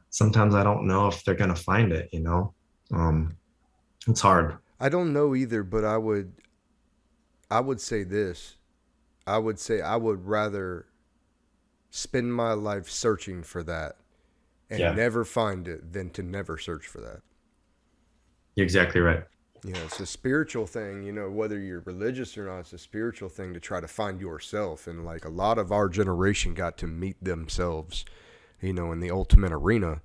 Sometimes I don't know if they're going to find it, It's hard. I don't know either, but I would say this. I would say I would rather spend my life searching for that and never find it than to never search for that. You're exactly right. It's a spiritual thing, whether you're religious or not, it's a spiritual thing to try to find yourself. And like a lot of our generation got to meet themselves, in the ultimate arena.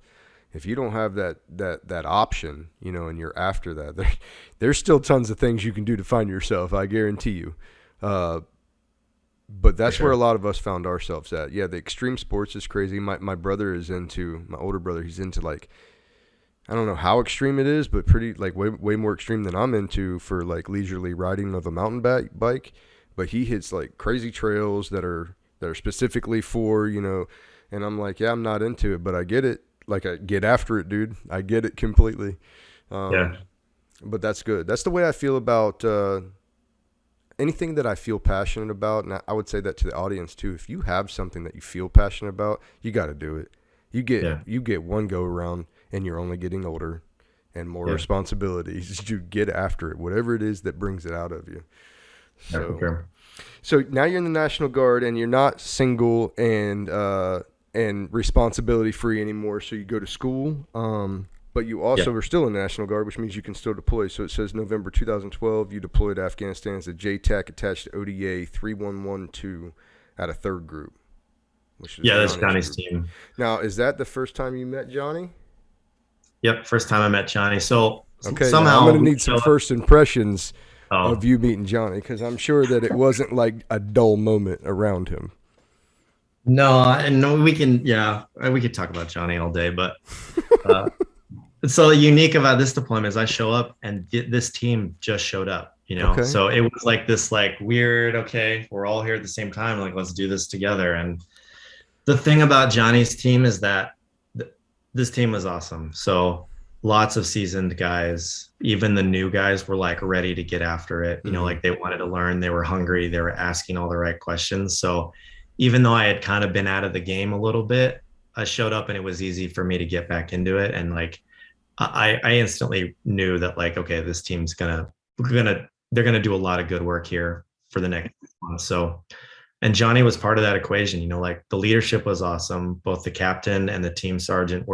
If you don't have that option, and you're after that, there's still tons of things you can do to find yourself, I guarantee you. But that's where a lot of us found ourselves at. Yeah, the extreme sports is crazy. My brother is into, my older brother, he's into like, I don't know how extreme it is, but pretty like way more extreme than I'm into for like leisurely riding of a mountain bike. But he hits like crazy trails that are specifically for, and I'm like, yeah, I'm not into it, but I get it. Like, I get after it, dude. I get it completely. But that's good. That's the way I feel about anything that I feel passionate about, and I would say that to the audience too, if you have something that you feel passionate about, you got to do it. You get one go around, and you're only getting older and more responsibilities. You get after it, whatever it is that brings it out of you. So now you're in the National Guard, and you're not single and responsibility free anymore. So you go to school, but you also are still in the National Guard, which means you can still deploy. So it says November 2012, you deployed to Afghanistan as a JTAC attached to ODA 3112 at a 3rd group. That's Johnny's team. Now, is that the first time you met Johnny? Yep, first time I met Johnny. So somehow I'm going to need some first impressions of you meeting Johnny, because I'm sure that it wasn't like a dull moment around him. No, we could talk about Johnny all day, but so unique about this deployment is I show up and this team just showed up, so it was like this weird, we're all here at the same time, let's do this together. And the thing about Johnny's team is that this team was awesome. So lots of seasoned guys, even the new guys were ready to get after it, they wanted to learn, they were hungry, they were asking all the right questions. So even though I had kind of been out of the game a little bit, I showed up and it was easy for me to get back into it. And I instantly knew that this team's they're gonna do a lot of good work here for the next month. So, and Johnny was part of that equation. The leadership was awesome. Both the captain and the team sergeant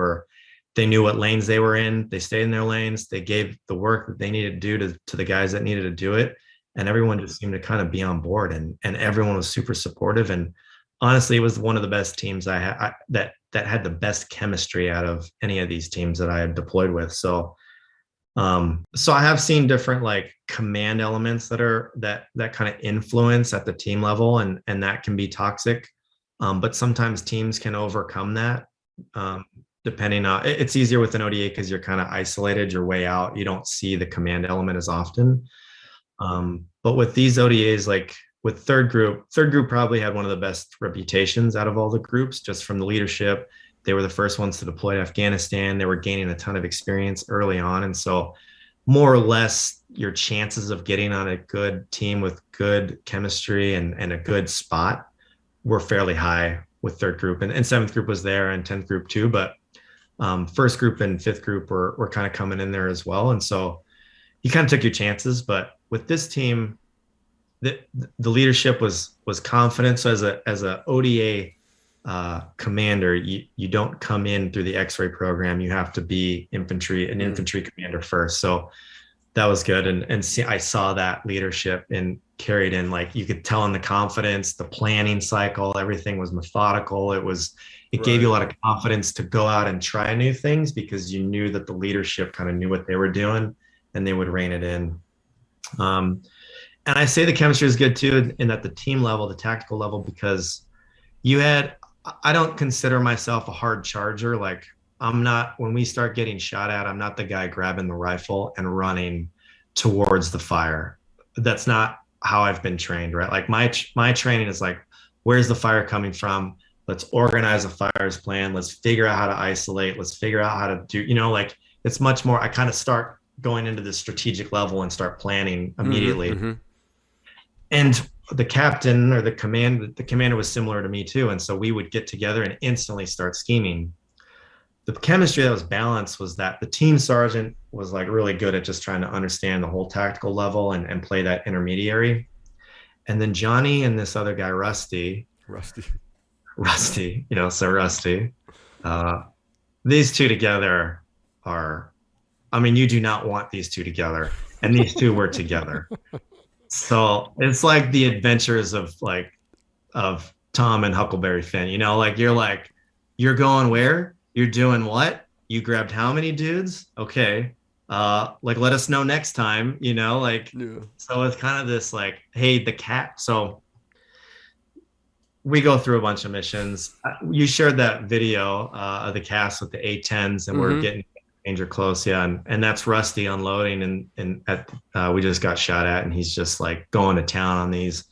they knew what lanes they were in. They stayed in their lanes. They gave the work that they needed to do to the guys that needed to do it. And everyone just seemed to kind of be on board, and everyone was super supportive. And honestly, it was one of the best teams I had that had the best chemistry out of any of these teams that I had deployed with. So I have seen different command elements that kind of influence at the team level, and that can be toxic. But sometimes teams can overcome that. Depending on, it's easier with an ODA because you're kind of isolated, you're way out, you don't see the command element as often. But with these ODAs, with third group probably had one of the best reputations out of all the groups, just from the leadership. They were the first ones to deploy to Afghanistan. They were gaining a ton of experience early on. And so more or less your chances of getting on a good team with good chemistry and a good spot were fairly high with third group. And 7th group was there, and 10th group too. But first group and 5th group were kind of coming in there as well. And so you kind of took your chances. But with this team, the leadership was confident. So as a ODA commander, you don't come in through the X-ray program. You have to be an infantry commander first. So that was good. And I saw that leadership and carried in, you could tell in the confidence, the planning cycle, everything was methodical. It gave you a lot of confidence to go out and try new things because you knew that the leadership kind of knew what they were doing and they would rein it in. And I say the chemistry is good too, in that the team level, the tactical level, because I don't consider myself a hard charger. I'm not, when we start getting shot at, I'm not the guy grabbing the rifle and running towards the fire. That's not how I've been trained, right? My training is where's the fire coming from? Let's organize a fire's plan. Let's figure out how to isolate. Let's figure out how to do, it's much more, I kind of start going into the strategic level and start planning immediately. Mm-hmm. And the captain or the commander was similar to me too. And so we would get together and instantly start scheming. The chemistry that was balanced was that the team sergeant was really good at just trying to understand the whole tactical level and play that intermediary. And then Johnny and this other guy, Rusty, so Rusty, these two together you do not want these two together. And these two were together. So it's like the adventures of Tom and Huckleberry Finn, you're going where? You're doing what? You grabbed how many dudes? Okay. Let us know next time, Yeah. So it's kind of this hey, the cat. So we go through a bunch of missions. You shared that video of the cast with the A-10s and we're getting danger close. Yeah. And that's Rusty unloading and we just got shot at and he's just going to town on these.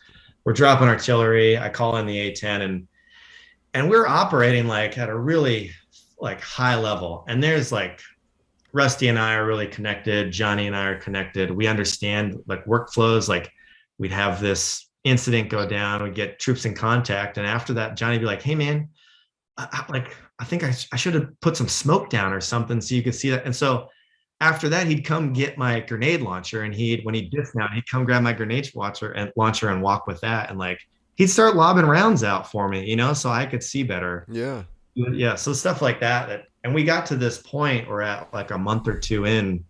We're dropping artillery. I call in the A-10 and we're operating at a really high level. And there's Rusty and I are really connected. Johnny and I are connected. We understand workflows. we'd have this incident go down, we'd get troops in contact. And after that, Johnny'd be like, hey man, I think I should have put some smoke down or something so you could see that. And so after that, he'd come get my grenade launcher, and when he'd dismount, he'd come grab my grenade launcher and walk with that. And like, he'd start lobbing rounds out for me, you know, so I could see better. Yeah. Yeah. So stuff like that. And we got to this point, we're at like a month or two in,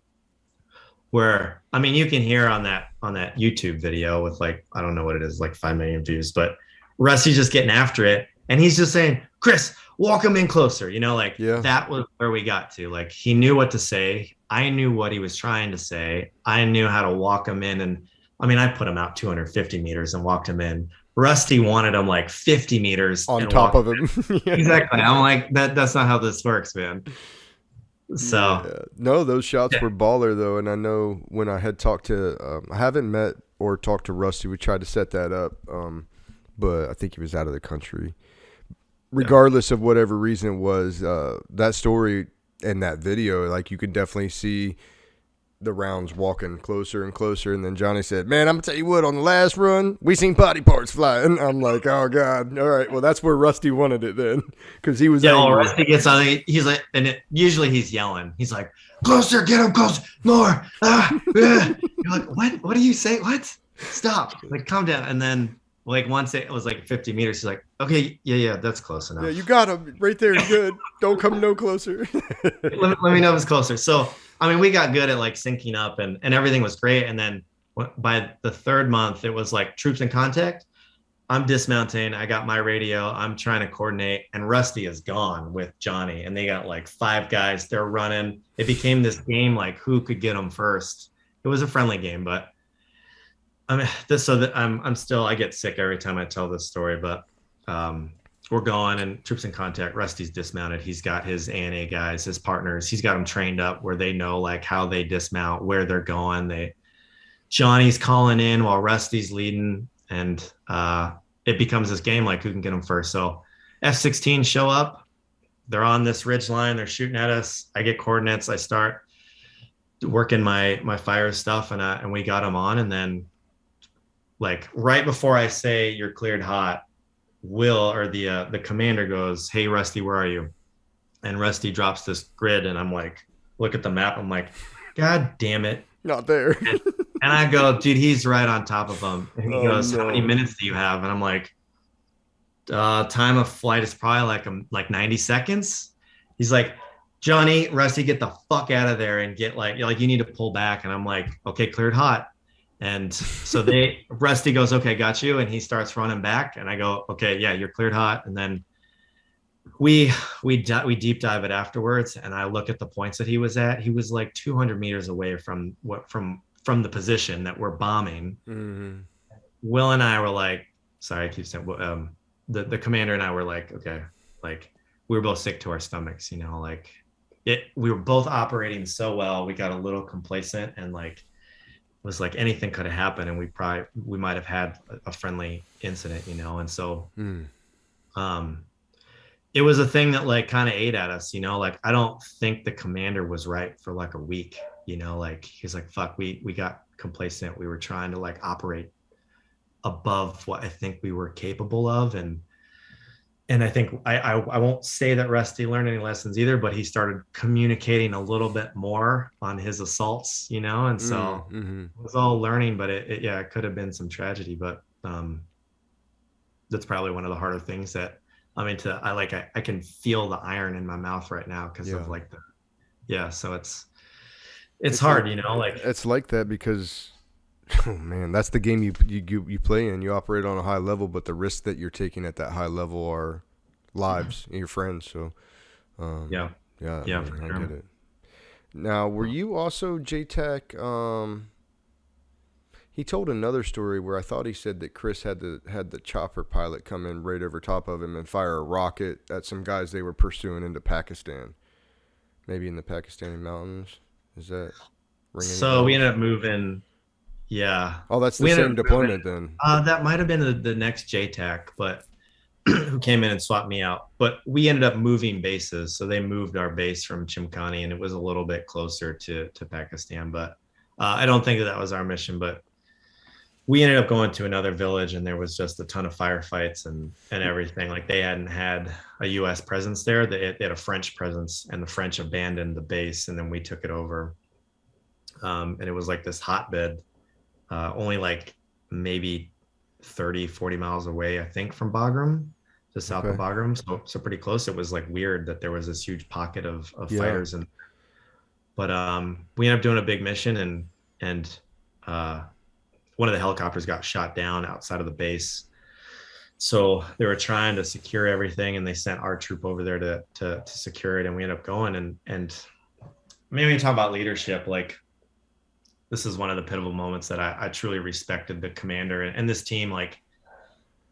where, I mean, you can hear on that YouTube video with like, I don't know what it is, like 5 million views, but Rusty's just getting after it. And he's just saying, Chris, walk him in closer. You know, like that was where we got to. Like, he knew what to say. I knew what he was trying to say. I knew how to walk him in. And I mean, I put him out 250 meters and walked him in. Rusty wanted him like 50 meters on top of him. Yeah. Exactly. I'm like, that's not how this works, man. So no, those shots were baller though. And I know when I had talked to, I haven't met or talked to Rusty. We tried to set that up. But I think he was out of the country. Regardless of whatever reason it was, that story and that video, like, you could definitely see the rounds walking closer and closer. And then Johnny said, man, I'm gonna tell you what, on the last run, we seen body parts flying. I'm like, oh God. All right. Well, that's where Rusty wanted it then. Cause he was, well, Rusty gets on, he's like, and usually he's yelling. He's like, closer, get him close, more. You're like, what do you say? What? Stop. Like, calm down. And then, like, once it was like 50 meters, he's like, okay, yeah, that's close enough. Yeah, you got him right there. Good. Don't come no closer. let me know if it's closer. So, I mean, we got good at like syncing up, and everything was great. And then by the third month, it was like troops in contact. I'm dismounting. I got my radio. I'm trying to coordinate, and Rusty is gone with Johnny, and they got like 5 guys. They're running. It became this game, like, who could get them first. It was a friendly game, but I mean, I get sick every time I tell this story, but we're going, and troops in contact. Rusty's dismounted. He's got his ANA guys, his partners. He's got them trained up where they know like how they dismount, where they're going. Johnny's calling in while Rusty's leading, and it becomes this game, like, who can get them first. So F-16 show up. They're on this ridge line. They're shooting at us. I get coordinates. I start working my fire stuff, and we got them on, and then, like, right before I say you're cleared hot, the commander goes, hey, Rusty, where are you? And Rusty drops this grid, and I'm like, look at the map. I'm like, God damn it. Not there. And I go, dude, he's right on top of him. And he goes, how many minutes do you have? And I'm like, time of flight is probably like 90 seconds. He's like, Johnny, Rusty, get the fuck out of there and get like you need to pull back. And I'm like, okay, cleared hot. And so Rusty goes, okay, got you. And he starts running back, and I go, okay, yeah, you're cleared hot. And then we deep dive it afterwards. And I look at the points that he was at. He was like 200 meters away from the position that we're bombing. Mm-hmm. Will and I were like, sorry, I keep saying, the commander and I were like, okay, like, we were both sick to our stomachs, you know, like we were both operating so well. We got a little complacent, and like, was like anything could have happened, and we might have had a friendly incident, you know. And so it was a thing that like kind of ate at us, you know. Like, I don't think the commander was right for like a week, you know. Like, he's like, fuck, we got complacent. We were trying to like operate above what I think we were capable of, and I think I won't say that Rusty learned any lessons either, but he started communicating a little bit more on his assaults, you know. And so it was all learning, but it could have been some tragedy, but that's probably one of the harder things that I can feel the iron in my mouth right now because of like so it's hard, you know. Like, it's like that because, oh man, that's the game you play in. You operate on a high level, but the risks that you're taking at that high level are lives and your friends. So, I get it. Now, were you also JTAC? He told another story where I thought he said that Chris had the chopper pilot come in right over top of him and fire a rocket at some guys they were pursuing into Pakistan, maybe in the Pakistani mountains. Is that ringing? So we ended up moving. Yeah. Oh, that's the same deployment then. That might have been the next JTAC, but who came in and swapped me out. But we ended up moving bases. So they moved our base from Chimkani, and it was a little bit closer to Pakistan. But I don't think that was our mission. But we ended up going to another village, and there was just a ton of firefights and everything. Like they hadn't had a U.S. presence there. They had a French presence, and the French abandoned the base, and then we took it over. And it was like this hotbed, only like maybe 30, 40 miles away, I think, from Bagram, just south of Bagram. So pretty close. It was like weird that there was this huge pocket of fighters. But we ended up doing a big mission, and one of the helicopters got shot down outside of the base. So they were trying to secure everything, and they sent our troop over there to secure it. And we ended up going, and maybe when you talk about leadership, like this is one of the pivotal moments that I truly respected the commander and this team. Like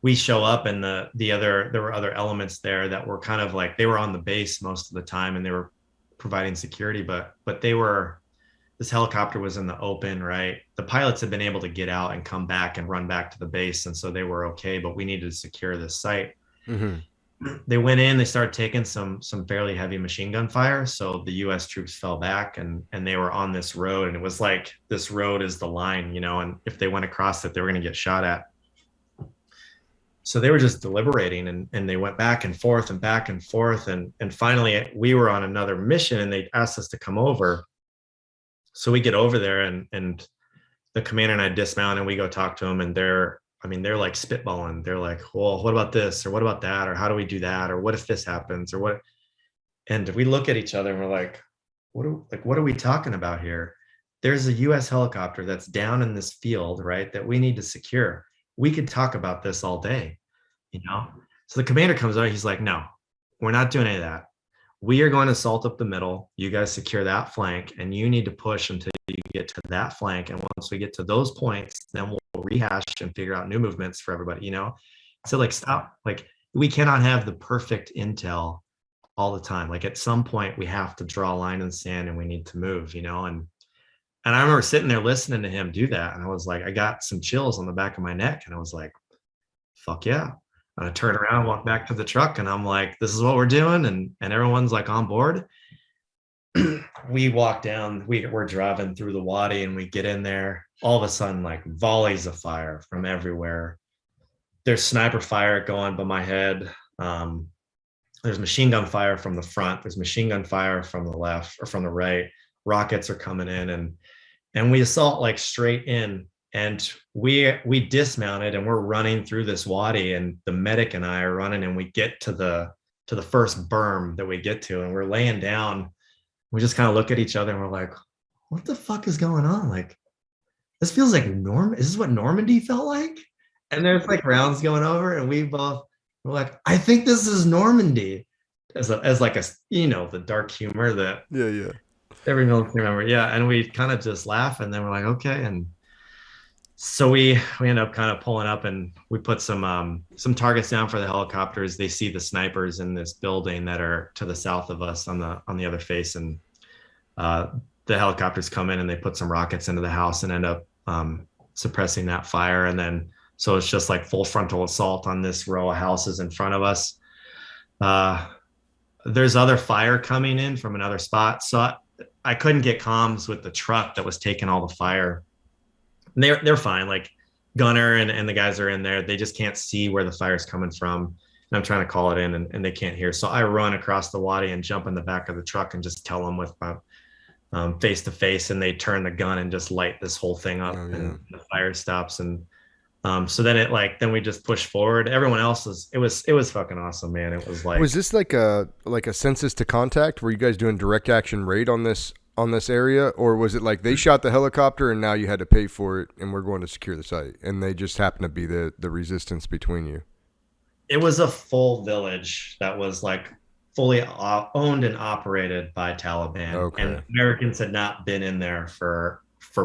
we show up, and there were other elements there that were kind of like, they were on the base most of the time, and they were providing security, but this helicopter was in the open, right? The pilots had been able to get out and come back and run back to the base, and so they were okay, but we needed to secure this site. They went in, they started taking some fairly heavy machine gun fire, so the U.S. troops fell back, and they were on this road, and it was like, this road is the line, and if they went across it, they were going to get shot at. So they were just deliberating, and they went back and forth and back and forth, and finally we were on another mission, and they asked us to come over. So we get over there, and the commander and I dismount, and we go talk to them, and they're like spitballing. They're like, well, what about this, or what about that, or how do we do that, or what if this happens, or what? And we look at each other, and we're like, what are we talking about here? There's a U.S. helicopter that's down in this field, right, that we need to secure. We could talk about this all day, So the commander comes out, he's like, no, we're not doing any of that. We are going to assault up the middle. You guys secure that flank, and you need to push until you get to that flank. And once we get to those points, then we'll rehash and figure out new movements for everybody, So like, stop. Like, we cannot have the perfect intel all the time. Like at some point we have to draw a line in the sand, and we need to move, And I remember sitting there listening to him do that. And I was like, I got some chills on the back of my neck, and I was like, fuck yeah. And I turned around, walked back to the truck, and I'm like, this is what we're doing. And everyone's like on board. We walk down, we're driving through the wadi, and we get in there. All of a sudden, like volleys of fire from everywhere. There's sniper fire going by my head. There's machine gun fire from the front. There's machine gun fire from the left or from the right. Rockets are coming in, and we assault like straight in. And we dismounted, and we're running through this wadi, and the medic and I are running, and we get to the first berm that we get to, and we're laying down. We just kind of look at each other, and we're like, what the fuck is going on? Like, this feels like is this what Normandy felt like? And there's like rounds going over, and we're like, I think this is Normandy, as like a, the dark humor that every military member. Yeah. And we kind of just laugh, and then we're like, okay. And so we end up kind of pulling up, and we put some targets down for the helicopters. They see the snipers in this building that are to the south of us on the other face. And the helicopters come in, and they put some rockets into the house and end up suppressing that fire. And then, so it's just like full frontal assault on this row of houses in front of us. There's other fire coming in from another spot. So I couldn't get comms with the truck that was taking all the fire. And they're fine. Like Gunner and the guys are in there. They just can't see where the fire's coming from. And I'm trying to call it in, and they can't hear. So I run across the wadi and jump in the back of the truck and just tell them with my face to face, and they turn the gun and just light this whole thing up. And the fire stops. And so then we just push forward. Everyone else it was fucking awesome, man. It was like, was this like a census to contact? Were you guys doing direct action raid on this area, or was it like they shot the helicopter and now you had to pay for it, and we're going to secure the site, and they just happened to be the resistance between you? It was a full village that was like fully owned and operated by Taliban. Okay. And Americans had not been in there for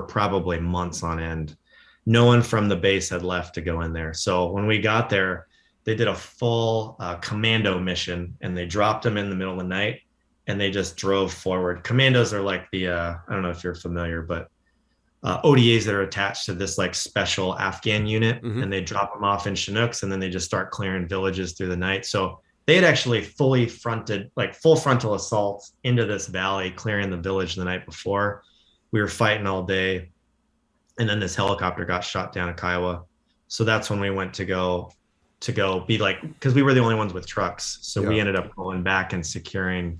probably months on end. No one from the base had left to go in there. So when we got there, they did a full commando mission, and they dropped them in the middle of the night, and they just drove forward. Commandos are like the, I don't know if you're familiar, but ODAs that are attached to this like special Afghan unit, and they drop them off in Chinooks, and then they just start clearing villages through the night. So they had actually full frontal assault into this valley, clearing the village the night before. We were fighting all day. And then this helicopter got shot down at Kiowa. So that's when we went to go be like, because we were the only ones with trucks. So we ended up going back and securing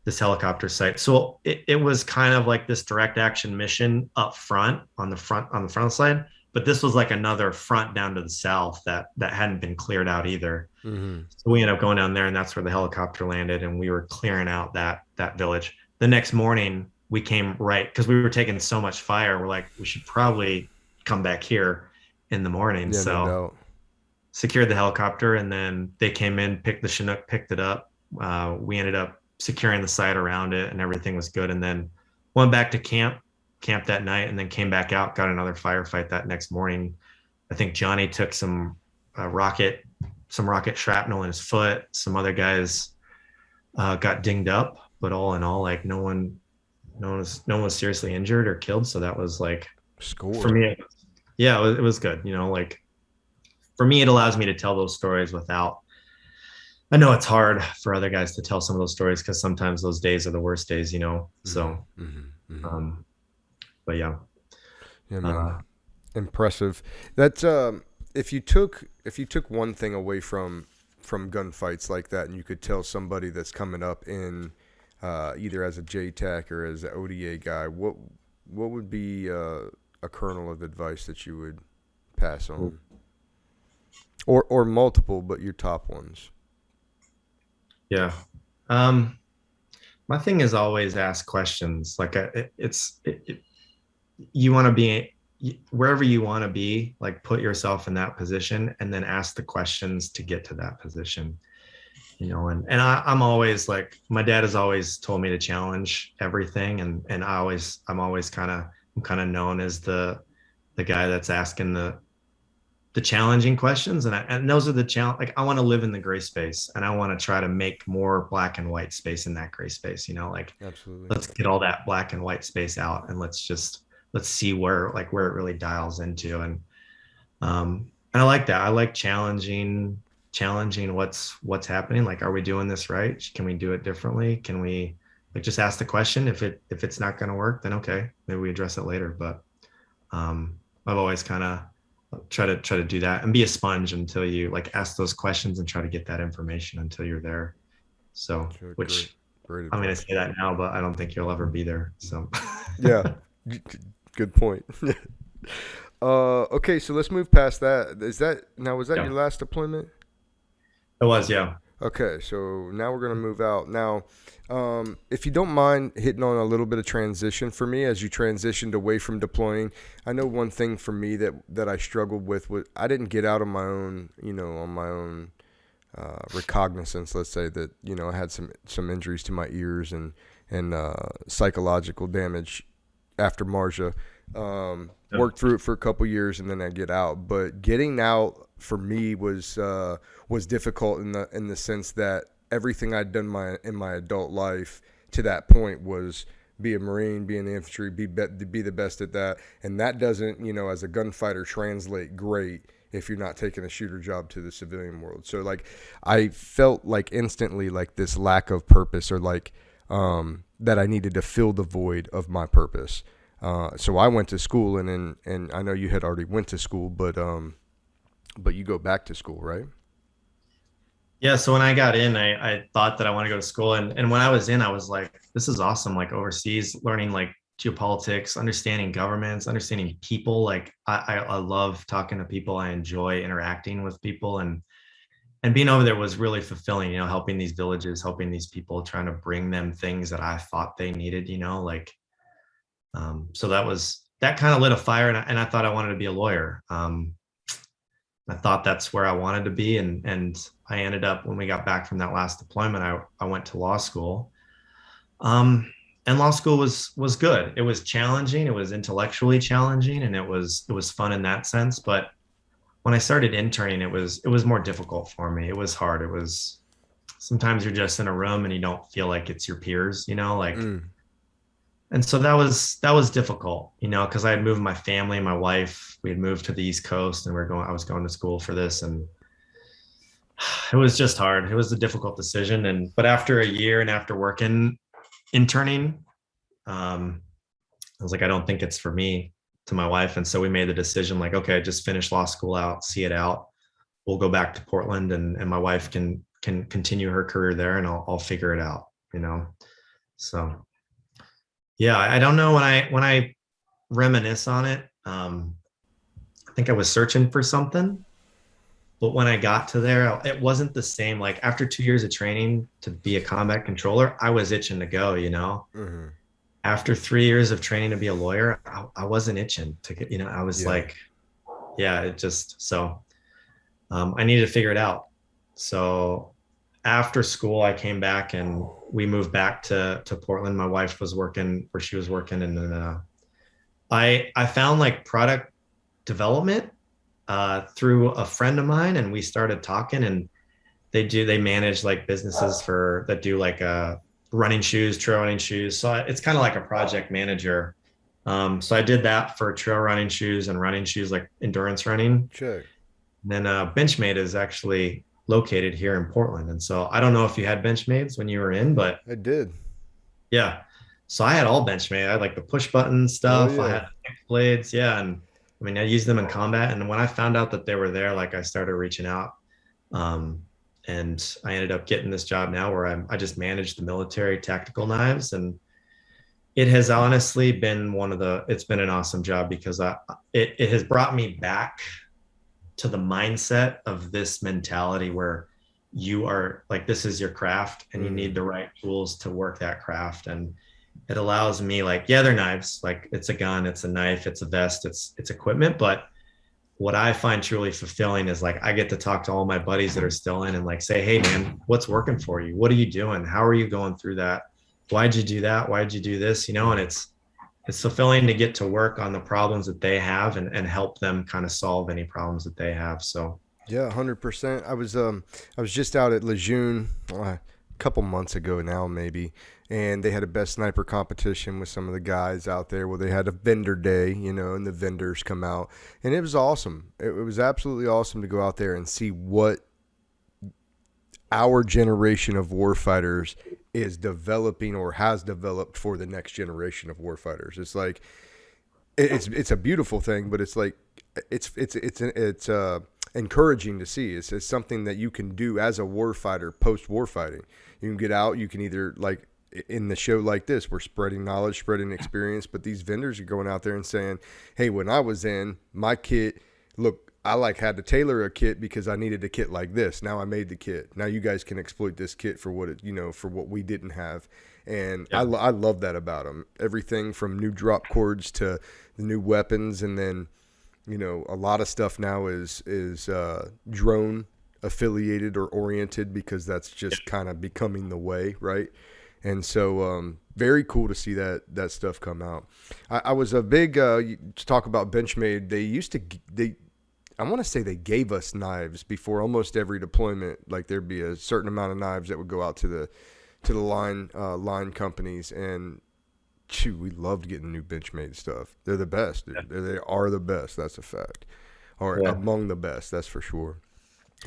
this helicopter site. So it was kind of like this direct action mission up front on the front side, but this was like another front down to the south that hadn't been cleared out either. Mm-hmm. So we ended up going down there, and that's where the helicopter landed, and we were clearing out that village. The next morning we came right, because we were taking so much fire, we're like, we should probably come back here in the morning. Yeah, so no doubt. Secured the helicopter, and then they came in, picked the Chinook, picked it up. We ended up securing the site around it, and everything was good. And then went back to camp that night, and then came back out, got another firefight that next morning. I think Johnny took some rocket shrapnel in his foot. Some other guys got dinged up, but all in all, like no one was seriously injured or killed. So that was like, score for me. Yeah, it was good. Like for me, it allows me to tell those stories without. I know it's hard for other guys to tell some of those stories, because sometimes those days are the worst days, So, but yeah. Yeah, man. Impressive. That's if you took one thing away from gunfights like that, and you could tell somebody that's coming up in either as a JTAC or as an ODA guy, what would be a kernel of advice that you would pass on, or multiple, but your top ones? Yeah. My thing is always ask questions. Like you want to be wherever you want to be, like put yourself in that position and then ask the questions to get to that position, and I'm always like, my dad has always told me to challenge everything. And I'm always kind of known as the guy that's asking the challenging questions, and those are the challenge. Like, I want to live in the gray space, and I want to try to make more black and white space in that gray space. Like, absolutely, let's get all that black and white space out, and let's see where it really dials into. And I like that. I like challenging what's happening. Like, are we doing this right? Can we do it differently? Can we just ask the question? If it's not going to work, then okay, maybe we address it later. But I've always kind of try to do that and be a sponge until you ask those questions and try to get that information until you're there. So, which great I'm going to say that now, but I don't think you'll ever be there. So, yeah, good point. Okay, so let's move past that. Was that your last deployment? It was, yeah. Okay, so now we're going to move out. Now, if you don't mind hitting on a little bit of transition for me as you transitioned away from deploying. I know one thing for me that I struggled with was I didn't get out on my own, recognizance, let's say, that, I had some injuries to my ears and psychological damage after Marja. Worked through it for a couple years, and then I get out. But getting out for me was difficult in the sense that everything I'd done in my adult life to that point was be a Marine, be in the infantry, be the best at that, and that doesn't, as a gunfighter, translate great if you're not taking a shooter job to the civilian world. So I felt instantly this lack of purpose, or that I needed to fill the void of my purpose. So I went to school, and I know you had already went to school, but you go back to school, right? Yeah. So when I got in, I thought that I want to go to school. And when I was in, I was like, this is awesome. Overseas, learning geopolitics, understanding governments, understanding people. I love talking to people. I enjoy interacting with people, and being over there was really fulfilling, helping these villages, helping these people, trying to bring them things that I thought they needed, so that kind of lit a fire, and I thought I wanted to be a lawyer. I thought that's where I wanted to be. And I ended up, when we got back from that last deployment, I went to law school. And law school was good. It was challenging. It was intellectually challenging, and it was fun in that sense. But when I started interning, it was more difficult for me. It was hard. It was, sometimes you're just in a room and you don't feel like it's your peers, And so that was difficult, because I had moved my family, my wife, we had moved to the East Coast, and I was going to school for this, and it was just hard. It was a difficult decision. But after a year and after interning, I was like, I don't think it's for me. to my wife. And so we made the decision like, okay, just finish law school out, see it out. We'll go back to Portland, and my wife can continue her career there, and I'll figure it out, you know? So yeah, I don't know, when I reminisce on it, I think I was searching for something, but when I got to there, it wasn't the same. Like after 2 years of training to be a combat controller, I was itching to go, you know? Mm-hmm. After 3 years of training to be a lawyer, I wasn't itching to get, you know, I was like, yeah, it just, so I needed to figure it out. So after school, I came back and we moved back to Portland. My wife was working where she was working. And then I found like product development through a friend of mine, and we started talking, and they manage like businesses that do like running shoes, trail running shoes. So it's kind of like a project manager. So I did that for trail running shoes and running shoes, like endurance running. Check. And then Benchmade is actually located here in Portland. And so I don't know if you had Benchmades when you were in, but I did. yeah. So I had all Benchmade. I had like the push button stuff. Oh, yeah. I had blades. Yeah. And I mean, I used them in combat. And when I found out that they were there, like I started reaching out. And I ended up getting this job now where I just manage the military tactical knives. And it has honestly been it's been an awesome job, because it has brought me back to the mindset of this mentality where you are like, this is your craft and you need the right tools to work that craft. And it allows me, like, yeah, they're knives, like it's a gun, it's a knife, it's a vest, it's equipment. But what I find truly fulfilling is like, I get to talk to all my buddies that are still in and like say, hey man, what's working for you? What are you doing? How are you going through that? Why'd you do that? Why'd you do this? You know, and it's fulfilling to get to work on the problems that they have and help them kind of solve any problems that they have. So yeah, 100%. I was just out at Lejeune a couple months ago now, maybe, and they had a best sniper competition with some of the guys out there. Well, they had a vendor day, you know, and the vendors come out, and it was awesome. It was absolutely awesome to go out there and see what our generation of warfighters is developing or has developed for the next generation of warfighters. It's like it's a beautiful thing, but it's like it's encouraging to see. It's something that you can do as a warfighter post warfighting. You can get out. You can either, like in the show like this, we're spreading knowledge, spreading experience, but these vendors are going out there and saying, hey, when I was in my kit, look, I had to tailor a kit because I needed a kit like this. Now I made the kit. Now you guys can exploit this kit for what it, you know, for what we didn't have. And yeah. I love that about them. Everything from new drop cords to the new weapons. And then, you know, a lot of stuff now is drone affiliated or oriented, because that's just kind of becoming the way. Right. And so, very cool to see that stuff come out. I was a big, to talk about Benchmade. I want to say they gave us knives before almost every deployment. Like there'd be a certain amount of knives that would go out to the line companies, and shoot, we loved getting new Benchmade stuff. They're the best. Yeah. They are the best. That's a fact. Or among the best. That's for sure.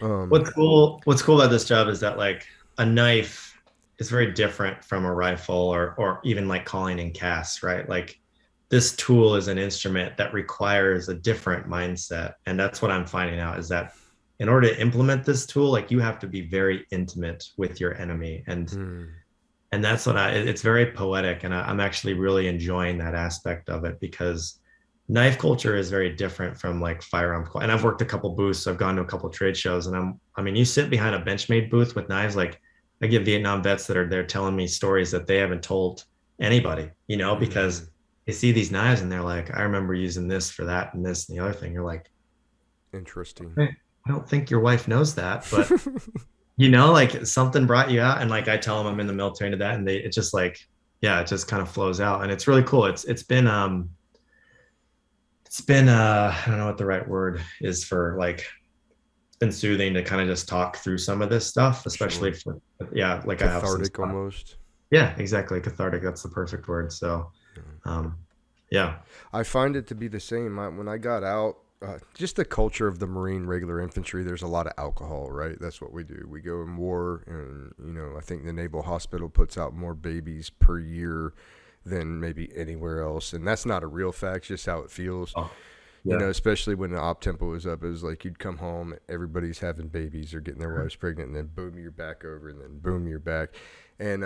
What's cool about this job is that like a knife is very different from a rifle or even like calling in casts, right? Like this tool is an instrument that requires a different mindset. And that's what I'm finding out, is that in order to implement this tool, like you have to be very intimate with your enemy. And that's what it's very poetic. And I'm actually really enjoying that aspect of it, because knife culture is very different from like firearm. And I've worked a couple booths. I've gone to a couple trade shows, and I mean, you sit behind a Benchmade booth with knives. Like I get Vietnam vets that are there telling me stories that they haven't told anybody, you know, because they see these knives and they're like, I remember using this for that and this and the other thing. You're like, interesting. I don't think your wife knows that, but you know, like something brought you out. And like, I tell them I'm in the military into that, and it just like, yeah, it just kind of flows out, and it's really cool. It's been I don't know what the right word is for, like, it's been soothing to kind of just talk through some of this stuff, especially for, like cathartic almost. Yeah, exactly. Cathartic. That's the perfect word. So, yeah. I find it to be the same. When I got out, just the culture of the Marine regular infantry, there's a lot of alcohol, right? That's what we do. We go in war, and, you know, I think the Naval Hospital puts out more babies per year than maybe anywhere else. And that's not a real fact, it's just how it feels. Oh, yeah. You know, especially when the op tempo was up, it was like you'd come home, everybody's having babies or getting their wives pregnant, and then boom, you're back over, and then boom, you're back. And,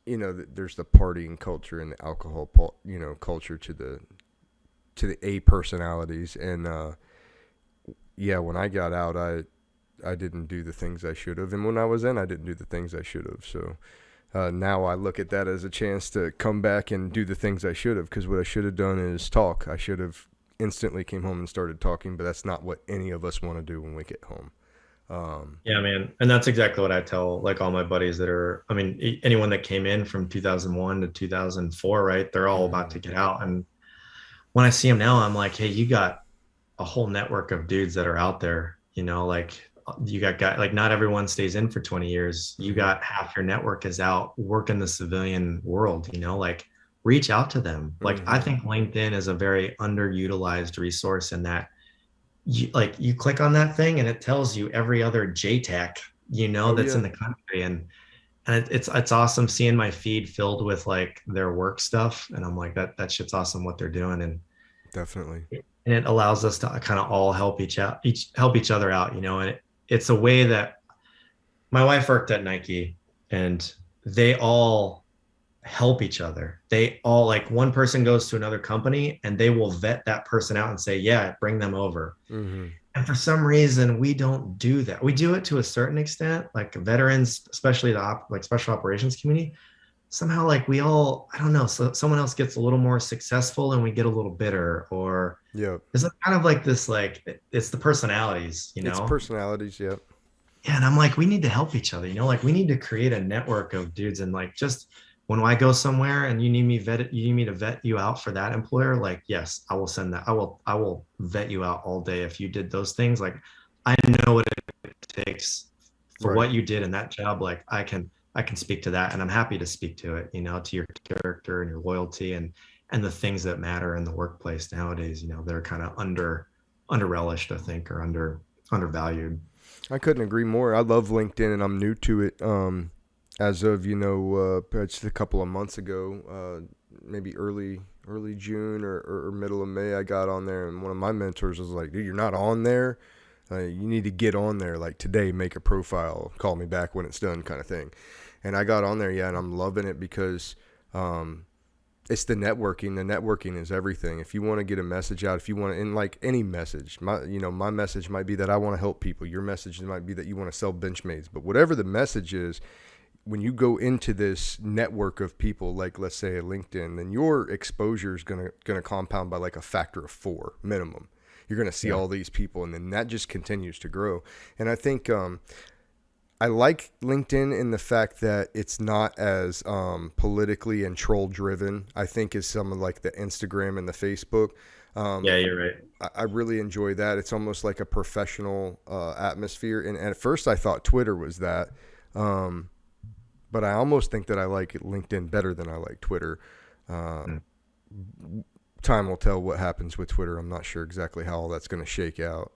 you know, there's the partying culture and the alcohol, you know, culture to the A personalities. And, yeah, when I got out, I didn't do the things I should have. And when I was in, I didn't do the things I should have. So now I look at that as a chance to come back and do the things I should have, because what I should have done is talk. I should have instantly came home and started talking, but that's not what any of us want to do when we get home. Yeah, man. And that's exactly what I tell like all my buddies that are, I mean, anyone that came in from 2001 to 2004, right? They're all about to get out. And when I see them now, I'm like, hey, you got a whole network of dudes that are out there, you know, like you got guys, like not everyone stays in for 20 years. You got half your network is out working the civilian world, you know, like reach out to them. Like I think LinkedIn is a very underutilized resource in that you click on that thing and it tells you every other JTAC, you know, that's in the country. And it's awesome seeing my feed filled with like their work stuff. And I'm like, that shit's awesome what they're doing. And Definitely. And it allows us to kind of all help each other out, you know, and it's a way that my wife worked at Nike and they all help each other. They all, like, one person goes to another company and they will vet that person out and say, yeah, bring them over. And for some reason, we don't do that. We do it to a certain extent, like veterans, especially the like special operations community. Somehow, like we all, I don't know, so someone else gets a little more successful and we get a little bitter, or is it kind of like this, like it's the personalities, you know? It's personalities, yeah. Yeah, and I'm like, we need to help each other, you know, like we need to create a network of dudes, and like just when I go somewhere and you need me to vet you out for that employer, like, yes, I will send that. I will vet you out all day if you did those things. Like, I know what it takes for what you did in that job. Like, I can speak to that, and I'm happy to speak to it, you know, to your character and your loyalty and the things that matter in the workplace nowadays. You know, they're kind of under relished, I think, or undervalued. I couldn't agree more. I love LinkedIn and I'm new to it. As of, you know, just a couple of months ago, maybe early June or middle of May, I got on there, and one of my mentors was like, dude, you're not on there. You need to get on there, like today, make a profile, call me back when it's done, kind of thing. And I got on there, and I'm loving it because it's the networking. The networking is everything. If you want to get a message out, if you want to, and like any message, my message might be that I want to help people. Your message might be that you want to sell Benchmades. But whatever the message is, when you go into this network of people, like let's say a LinkedIn, then your exposure is gonna compound by like a factor of 4 minimum. You're gonna see all these people, and then that just continues to grow. And I think I like LinkedIn in the fact that it's not as politically and troll driven, I think, as some of like the Instagram and the Facebook. Yeah, you're right. I really enjoy that. It's almost like a professional atmosphere. And at first I thought Twitter was that. But I almost think that I like LinkedIn better than I like Twitter. Time will tell what happens with Twitter. I'm not sure exactly how all that's going to shake out.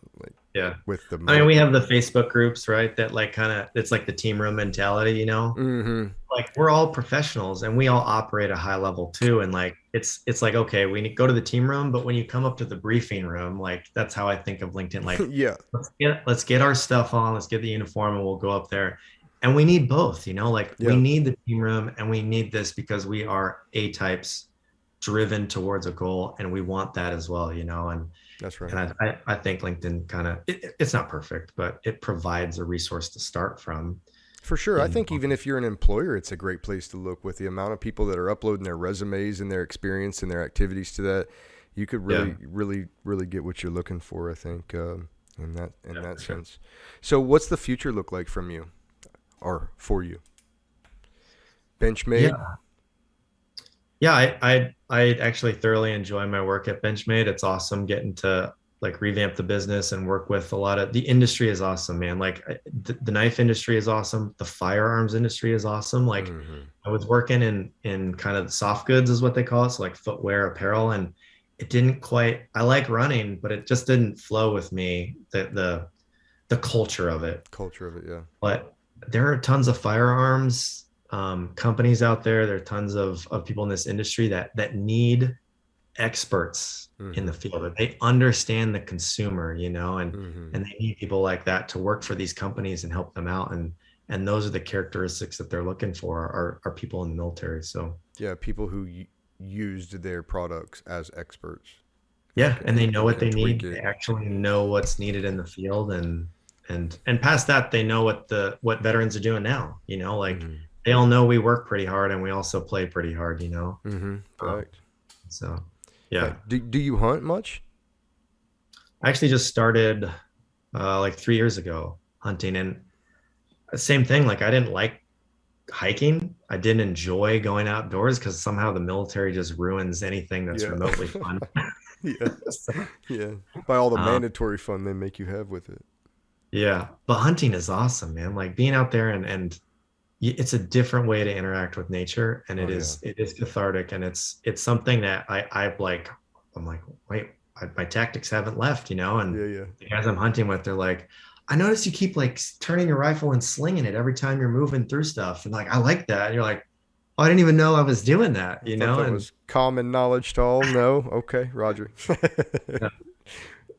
With the, I mean, we have the Facebook groups, right? That like kind of, it's like the team room mentality, you know. Like we're all professionals and we all operate a high level too. And like it's like, okay, we need to go to the team room, but when you come up to the briefing room, like that's how I think of LinkedIn. Like, let's get our stuff on, let's get the uniform, and we'll go up there. And we need both, you know, like we need the team room and we need this because we are A-types driven towards a goal, and we want that as well, you know. And that's right. And I think LinkedIn kind of, it's not perfect, but it provides a resource to start from. For sure. I think even if you're an employer, it's a great place to look. With the amount of people that are uploading their resumes and their experience and their activities to that, you could really get what you're looking for, I think, in that sense. So what's the future look like from you? Or for you? Benchmade? Yeah, I actually thoroughly enjoy my work at Benchmade. It's awesome getting to like revamp the business and work with a lot of, the industry is awesome, man. Like the knife industry is awesome. The firearms industry is awesome. Like I was working in kind of the soft goods is what they call it. So like footwear, apparel, and it didn't quite, I like running, but it just didn't flow with me, the culture of it. Yeah. But there are tons of firearms companies out there. There are tons of people in this industry that need experts in the field, that they understand the consumer, and they need people like that to work for these companies and help them out. And those are the characteristics that they're looking for are people in the military. So yeah, people who used their products as experts. Yeah, and they know what they need. It. They actually know what's needed in the field, and past that, they know what veterans are doing now. They all know we work pretty hard, and we also play pretty hard. Right. So, yeah. Do you hunt much? I actually just started like 3 years ago hunting, and same thing. Like, I didn't like hiking. I didn't enjoy going outdoors because somehow the military just ruins anything that's remotely fun. Yeah. By all the mandatory fun they make you have with it. Yeah. But hunting is awesome, man. Like, being out there and it's a different way to interact with nature. And it is cathartic. And it's something that I'm like, wait, my tactics haven't left, and the guys I'm hunting with, they're like, I noticed you keep like turning your rifle and slinging it every time you're moving through stuff. And like, I like that. And you're like, oh, I didn't even know I was doing that, That was common knowledge to all. No. Okay. Roger.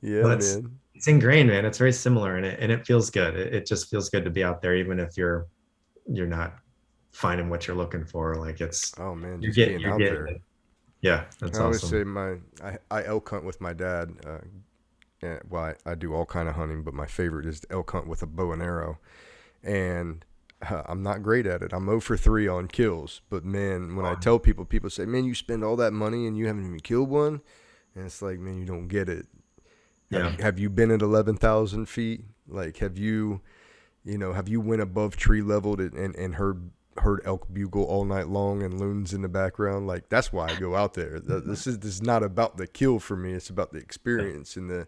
Yeah, man. It's ingrained, man. It's very similar, and it feels good. It just feels good to be out there, even if you're not finding what you're looking for. Like, it's, oh man, you're getting out there. Yeah. That's awesome. I always say I elk hunt with my dad. Yeah, well, I do all kind of hunting, but my favorite is elk hunt with a bow and arrow. And I'm not great at it. I'm 0 for 3 on kills. But man, when I tell people say, man, you spend all that money and you haven't even killed one. And it's like, man, you don't get it. Yeah. Have you been at 11,000 feet? Like, have you went above tree level and heard elk bugle all night long and loons in the background? Like, that's why I go out there. This is not about the kill for me. It's about the experience, and the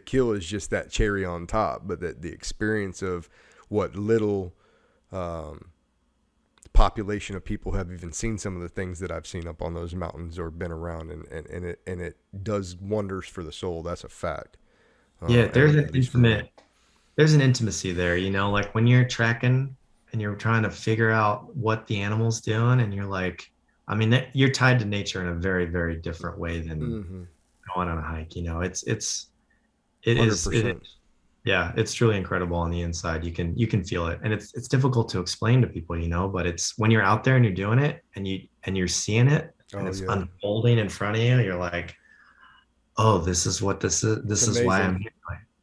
kill is just that cherry on top, but the experience of what little population of people have even seen some of the things that I've seen up on those mountains or been around, and it does wonders for the soul. That's a fact. Yeah, there's an intimacy there, like when you're tracking and you're trying to figure out what the animal's doing, and you're like, I mean, you're tied to nature in a very, very different way than going on a hike. It's truly incredible on the inside. You can feel it, and it's difficult to explain to people, but it's when you're out there and you're doing it and you're seeing it and it's unfolding in front of you, you're like, oh, this is what this is. This is why I'm here.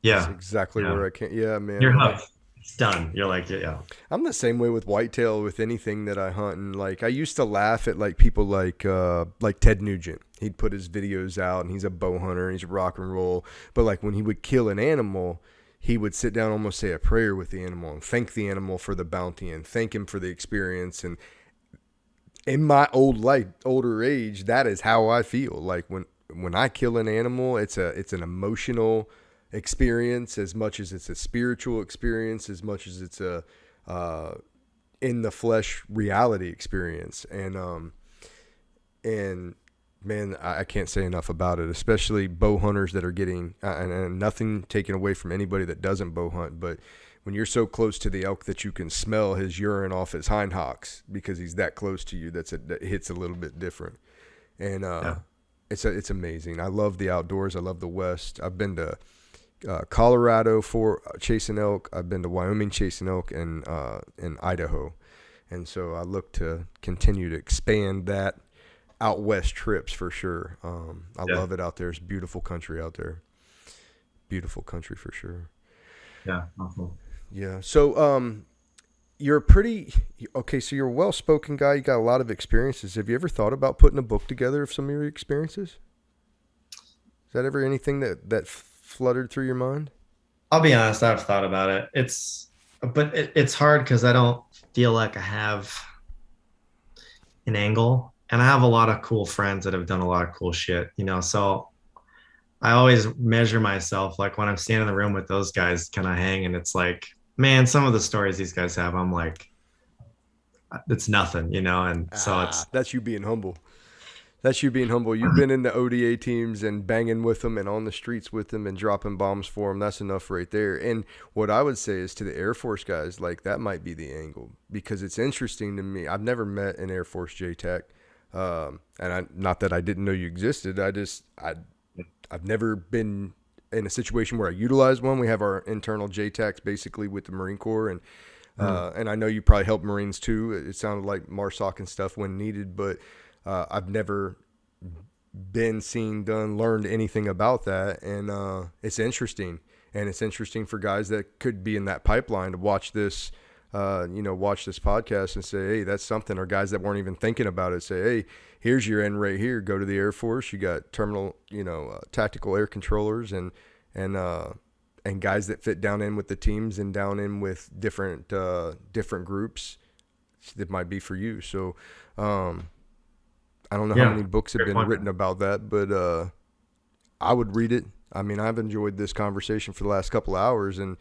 That's exactly where I can. Yeah, man. You're hooked. It's done. You're like, yeah. I'm the same way with whitetail, with anything that I hunt. And like, I used to laugh at like people like Ted Nugent. He'd put his videos out, and he's a bow hunter, and he's rock and roll. But like, when he would kill an animal, he would sit down, almost say a prayer with the animal, and thank the animal for the bounty, and thank him for the experience. And in my older age, that is how I feel. Like, when I kill an animal, it's an emotional experience as much as it's a spiritual experience, as much as it's a in the flesh reality experience. And man, I can't say enough about it, especially bow hunters that are getting and nothing taken away from anybody that doesn't bow hunt, but when you're so close to the elk that you can smell his urine off his hind hocks because he's that close to you, that hits a little bit different. And it's amazing. I love the outdoors. I love the West. I've been to Colorado for chasing elk. I've been to Wyoming chasing elk, and Idaho. And so I look to continue to expand that out West trips for sure. I love it out there. It's beautiful country out there. Beautiful country for sure. Yeah. Awesome. Yeah. So, so you're a well-spoken guy. You got a lot of experiences. Have you ever thought about putting a book together of some of your experiences? Is that ever anything that fluttered through your mind? I'll be honest, I've thought about it. It's hard because I don't feel like I have an angle, and I have a lot of cool friends that have done a lot of cool shit, so I always measure myself, like when I'm standing in the room with those guys, can I hang? And it's like, man, some of the stories these guys have, I'm like, it's nothing, and so that's you being humble. That's you being humble. You've been in the ODA teams and banging with them and on the streets with them and dropping bombs for them. That's enough right there. And what I would say is to the Air Force guys, like that might be the angle because it's interesting to me. I've never met an Air Force JTAC. Not that I didn't know you existed. I've never been in a situation where I utilized one. We have our internal JTACs basically with the Marine Corps and I know you probably help Marines too. It sounded like MARSOC and stuff when needed, but I've never been seen, done, learned anything about that. And it's interesting. And it's interesting for guys that could be in that pipeline to watch this, watch this podcast and say, hey, that's something. Or guys that weren't even thinking about it say, hey, here's your end right here. Go to the Air Force. You got terminal, tactical air controllers and guys that fit down in with the teams and down in with different groups that might be for you. So, I don't know how many books have been written about that, but I would read it. I mean, I've enjoyed this conversation for the last couple of hours, and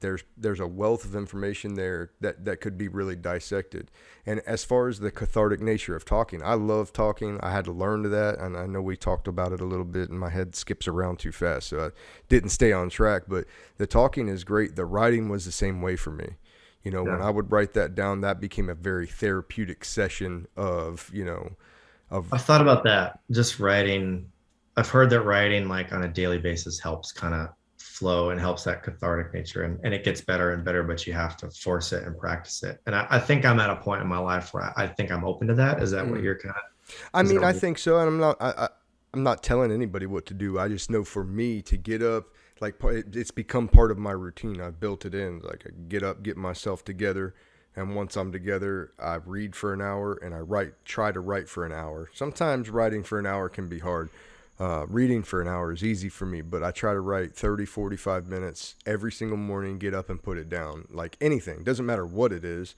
there's a wealth of information there that could be really dissected. And as far as the cathartic nature of talking, I love talking. I had to learn to that, and I know we talked about it a little bit, and my head skips around too fast, so I didn't stay on track. But the talking is great. The writing was the same way for me. When I would write that down, that became a very therapeutic session of. I've thought about that. Just writing. I've heard that writing like on a daily basis helps kind of flow and helps that cathartic nature and it gets better and better, but you have to force it and practice it. And I think I'm at a point in my life where I think I'm open to that. Is that what you're kind of? I think so. And I'm not telling anybody what to do. I just know for me to get up, like it's become part of my routine. I've built it in. Like I get up, get myself together. And once I'm together, I read for an hour and I try to write for an hour. Sometimes writing for an hour can be hard. Reading for an hour is easy for me, but I try to write 30, 45 minutes every single morning, get up and put it down. Like anything, doesn't matter what it is.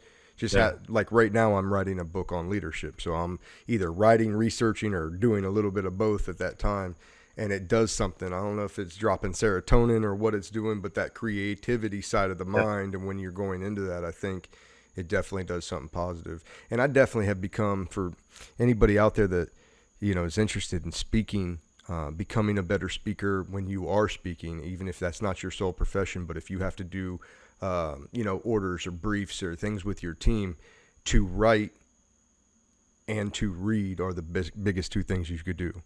Like right now I'm writing a book on leadership. So I'm either writing, researching, or doing a little bit of both at that time. And it does something. I don't know if it's dropping serotonin or what it's doing, but that creativity side of the mind. And when you're going into that, I think it definitely does something positive. And I definitely have become, for anybody out there that, is interested in speaking, becoming a better speaker when you are speaking, even if that's not your sole profession, but if you have to do, orders or briefs or things with your team, to write and to read are the biggest two things you could do.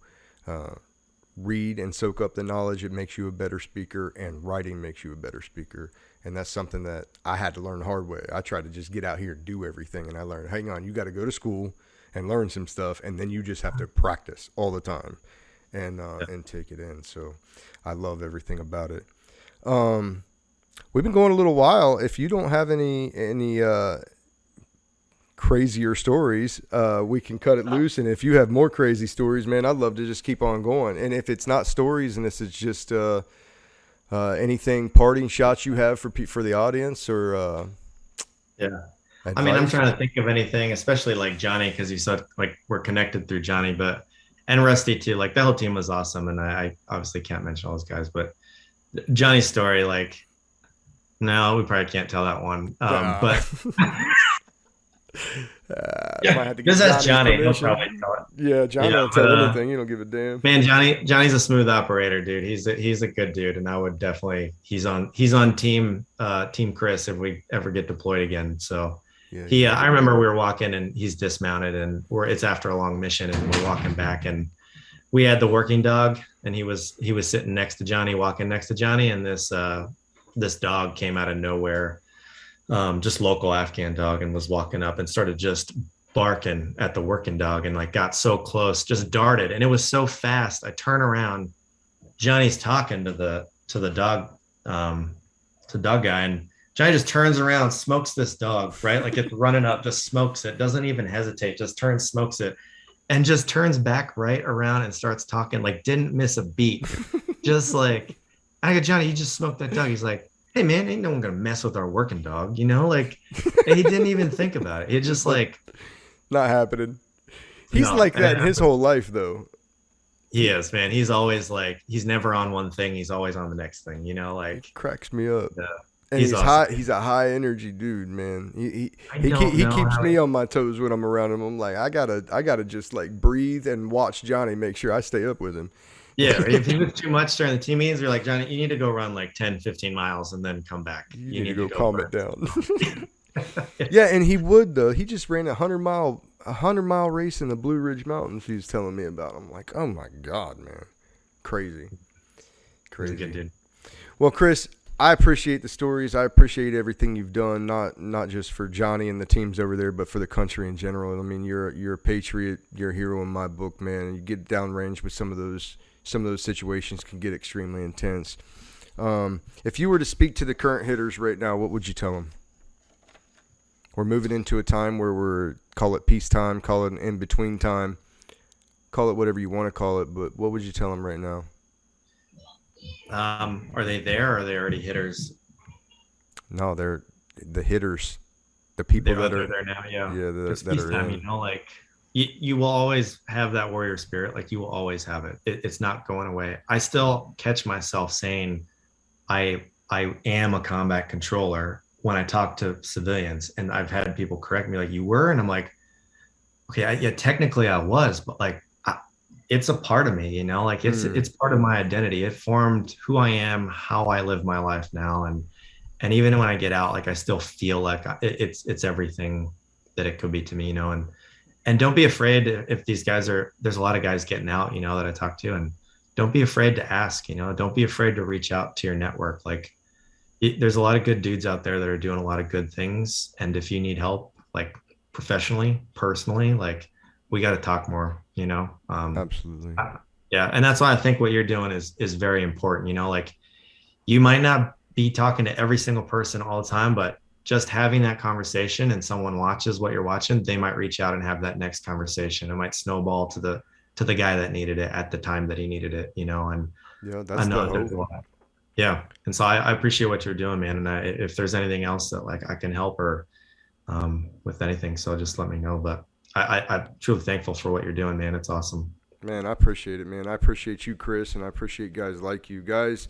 Read and soak up the knowledge. It makes you a better speaker, and writing makes you a better speaker. And that's something that I had to learn the hard way. I tried to just get out here and do everything. And I learned, hang on, you got to go to school and learn some stuff. And then you just have to practice all the time and take it in. So I love everything about it. We've been going a little while. If you don't have any crazier stories, we can cut it loose. And if you have more crazy stories, man, I'd love to just keep on going. And if it's not stories and this is just anything parting shots you have for the audience or advice? I mean, I'm trying to think of anything, especially like Johnny, because you said like we're connected through Johnny, and Rusty too. Like the whole team was awesome, and I obviously can't mention all those guys, but Johnny's story, like, no, we probably can't tell that one. But just ask Johnny. He'll probably tell it. Yeah, Johnny don't tell anything. You don't give a damn. Man, Johnny's a smooth operator, dude. He's a good dude, and I would definitely. He's on team Chris if we ever get deployed again. So. Yeah, I remember we were walking and he's dismounted and it's after a long mission and we're walking back and we had the working dog and he was sitting next to Johnny, walking next to Johnny, and this dog came out of nowhere, just local Afghan dog, and was walking up and started just barking at the working dog and like got so close, just darted, and it was so fast. I turn around, Johnny's talking to the dog, to dog guy, and Johnny just turns around, smokes this dog, right? Like it's running up, just smokes it, doesn't even hesitate, just turns, smokes it, and just turns back right around and starts talking, like didn't miss a beat. Just like, I go, Johnny, you just smoked that dog. He's like, hey man, ain't no one gonna mess with our working dog, like he didn't even think about it. It just like not happening. He's like that in his whole life though. He is, man. He's always like, he's never on one thing, he's always on the next thing, like it cracks me up. Yeah. And he's awesome. high. He's a high energy dude, man. He keeps me on my toes when I'm around him. I'm like, I gotta just like breathe and watch Johnny, make sure I stay up with him. Yeah, if he was too much during the team meetings, we're like, Johnny, you need to go run like 10, 15 miles and then come back. You need to go calm it down. Yeah, and he would though. He just ran a 100-mile race in the Blue Ridge Mountains. He was telling me about. I'm like, oh my God, man, crazy. He's a good dude. Well, Chris, I appreciate the stories. I appreciate everything you've done, not just for Johnny and the teams over there, but for the country in general. I mean, you're a patriot. You're a hero in my book, man. And you get downrange with some of those situations can get extremely intense. If you were to speak to the current hitters right now, what would you tell them? We're moving into a time where call it peacetime, call it an in-between time, call it whatever you want to call it, but what would you tell them right now? Are they there or are they already hitters? No, they're the hitters, the people that are there now. Yeah. Yeah. That are in. You know, like you will always have that warrior spirit. Like you will always have it. It's not going away. I still catch myself saying I am a combat controller when I talk to civilians, and I've had people correct me like, you were? And I'm like, okay, yeah, technically I was, but like, it's a part of me, you know, like it's part of my identity. It formed who I am, how I live my life now. And even when I get out, like I still feel like it's everything that it could be to me, you know, and don't be afraid if these guys there's a lot of guys getting out, you know, that I talk to, and don't be afraid to ask, you know, don't be afraid to reach out to your network. Like there's a lot of good dudes out there that are doing a lot of good things. And if you need help, like professionally, personally, like we got to talk more, you know? Absolutely. Yeah. And that's why I think what you're doing is very important. You know, like you might not be talking to every single person all the time, but just having that conversation and someone watches what you're watching, they might reach out and have that next conversation. It might snowball to the guy that needed it at the time that he needed it, you know? And yeah, that's the hope. Yeah. And so I appreciate what you're doing, man. And if there's anything else that like I can help or with anything, so just let me know. But I'm truly thankful for what you're doing, man. It's awesome. Man, I appreciate it, man. I appreciate you, Chris, and I appreciate guys like you. Guys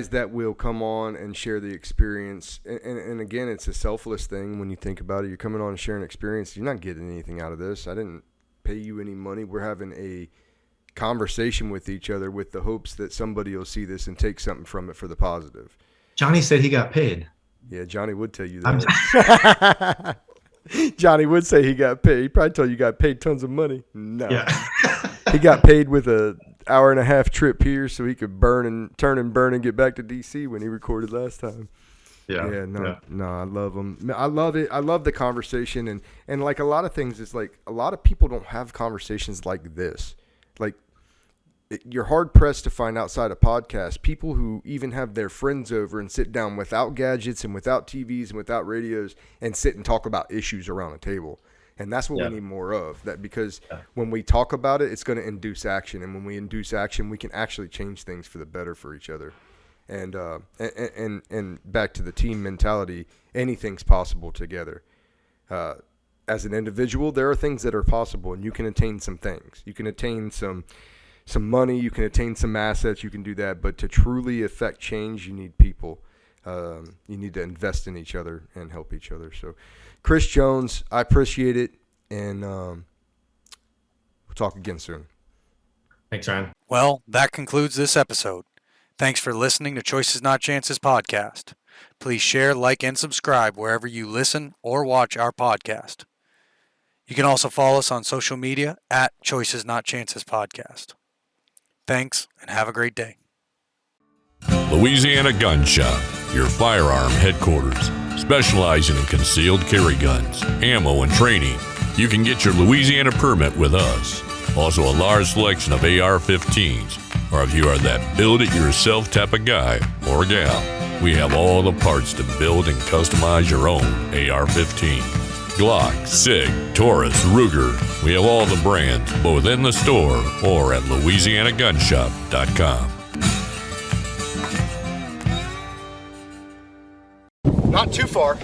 that will come on and share the experience. And again, it's a selfless thing when you think about it. You're coming on and sharing experience. You're not getting anything out of this. I didn't pay you any money. We're having a conversation with each other with the hopes that somebody will see this and take something from it for the positive. Johnny said he got paid. Yeah, Johnny would tell you that. Johnny would say he got paid. He probably told you got paid tons of money. No. Yeah. He got paid with a hour-and-a-half trip here so he could turn and burn and get back to D.C. when he recorded last time. Yeah. No, I love him. I love it. I love the conversation. And like a lot of things, it's like a lot of people don't have conversations like this. Like you're hard-pressed to find outside a podcast people who even have their friends over and sit down without gadgets and without TVs and without radios and sit and talk about issues around a table. And that's what we need more of, that because when we talk about it, it's going to induce action. And when we induce action, we can actually change things for the better for each other. And back to the team mentality, anything's possible together. As an individual, there are things that are possible, and you can attain some things. You can attain some money, you can attain some assets, you can do that. But to truly affect change, you need people. You need to invest in each other and help each other. So, Chris Jones, I appreciate it, and we'll talk again soon. Thanks, Ryan. Well, that concludes this episode. Thanks for listening to Choices Not Chances podcast. Please share, like, and subscribe wherever you listen or watch our podcast. You can also follow us on social media at Choices Not Chances podcast. Thanks, and have a great day. Louisiana Gun Shop, your firearm headquarters, specializing in concealed carry guns, ammo, and training. You can get your Louisiana permit with us. Also a large selection of AR-15s, or if you are that build-it-yourself type of guy or gal, we have all the parts to build and customize your own AR-15. Glock, SIG, Taurus, Ruger. We have all the brands, both in the store or at LouisianaGunshop.com. Not too far.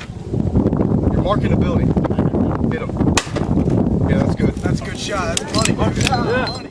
You're marking the building. Hit him. Yeah, that's good. That's a good shot. That's money. Yeah.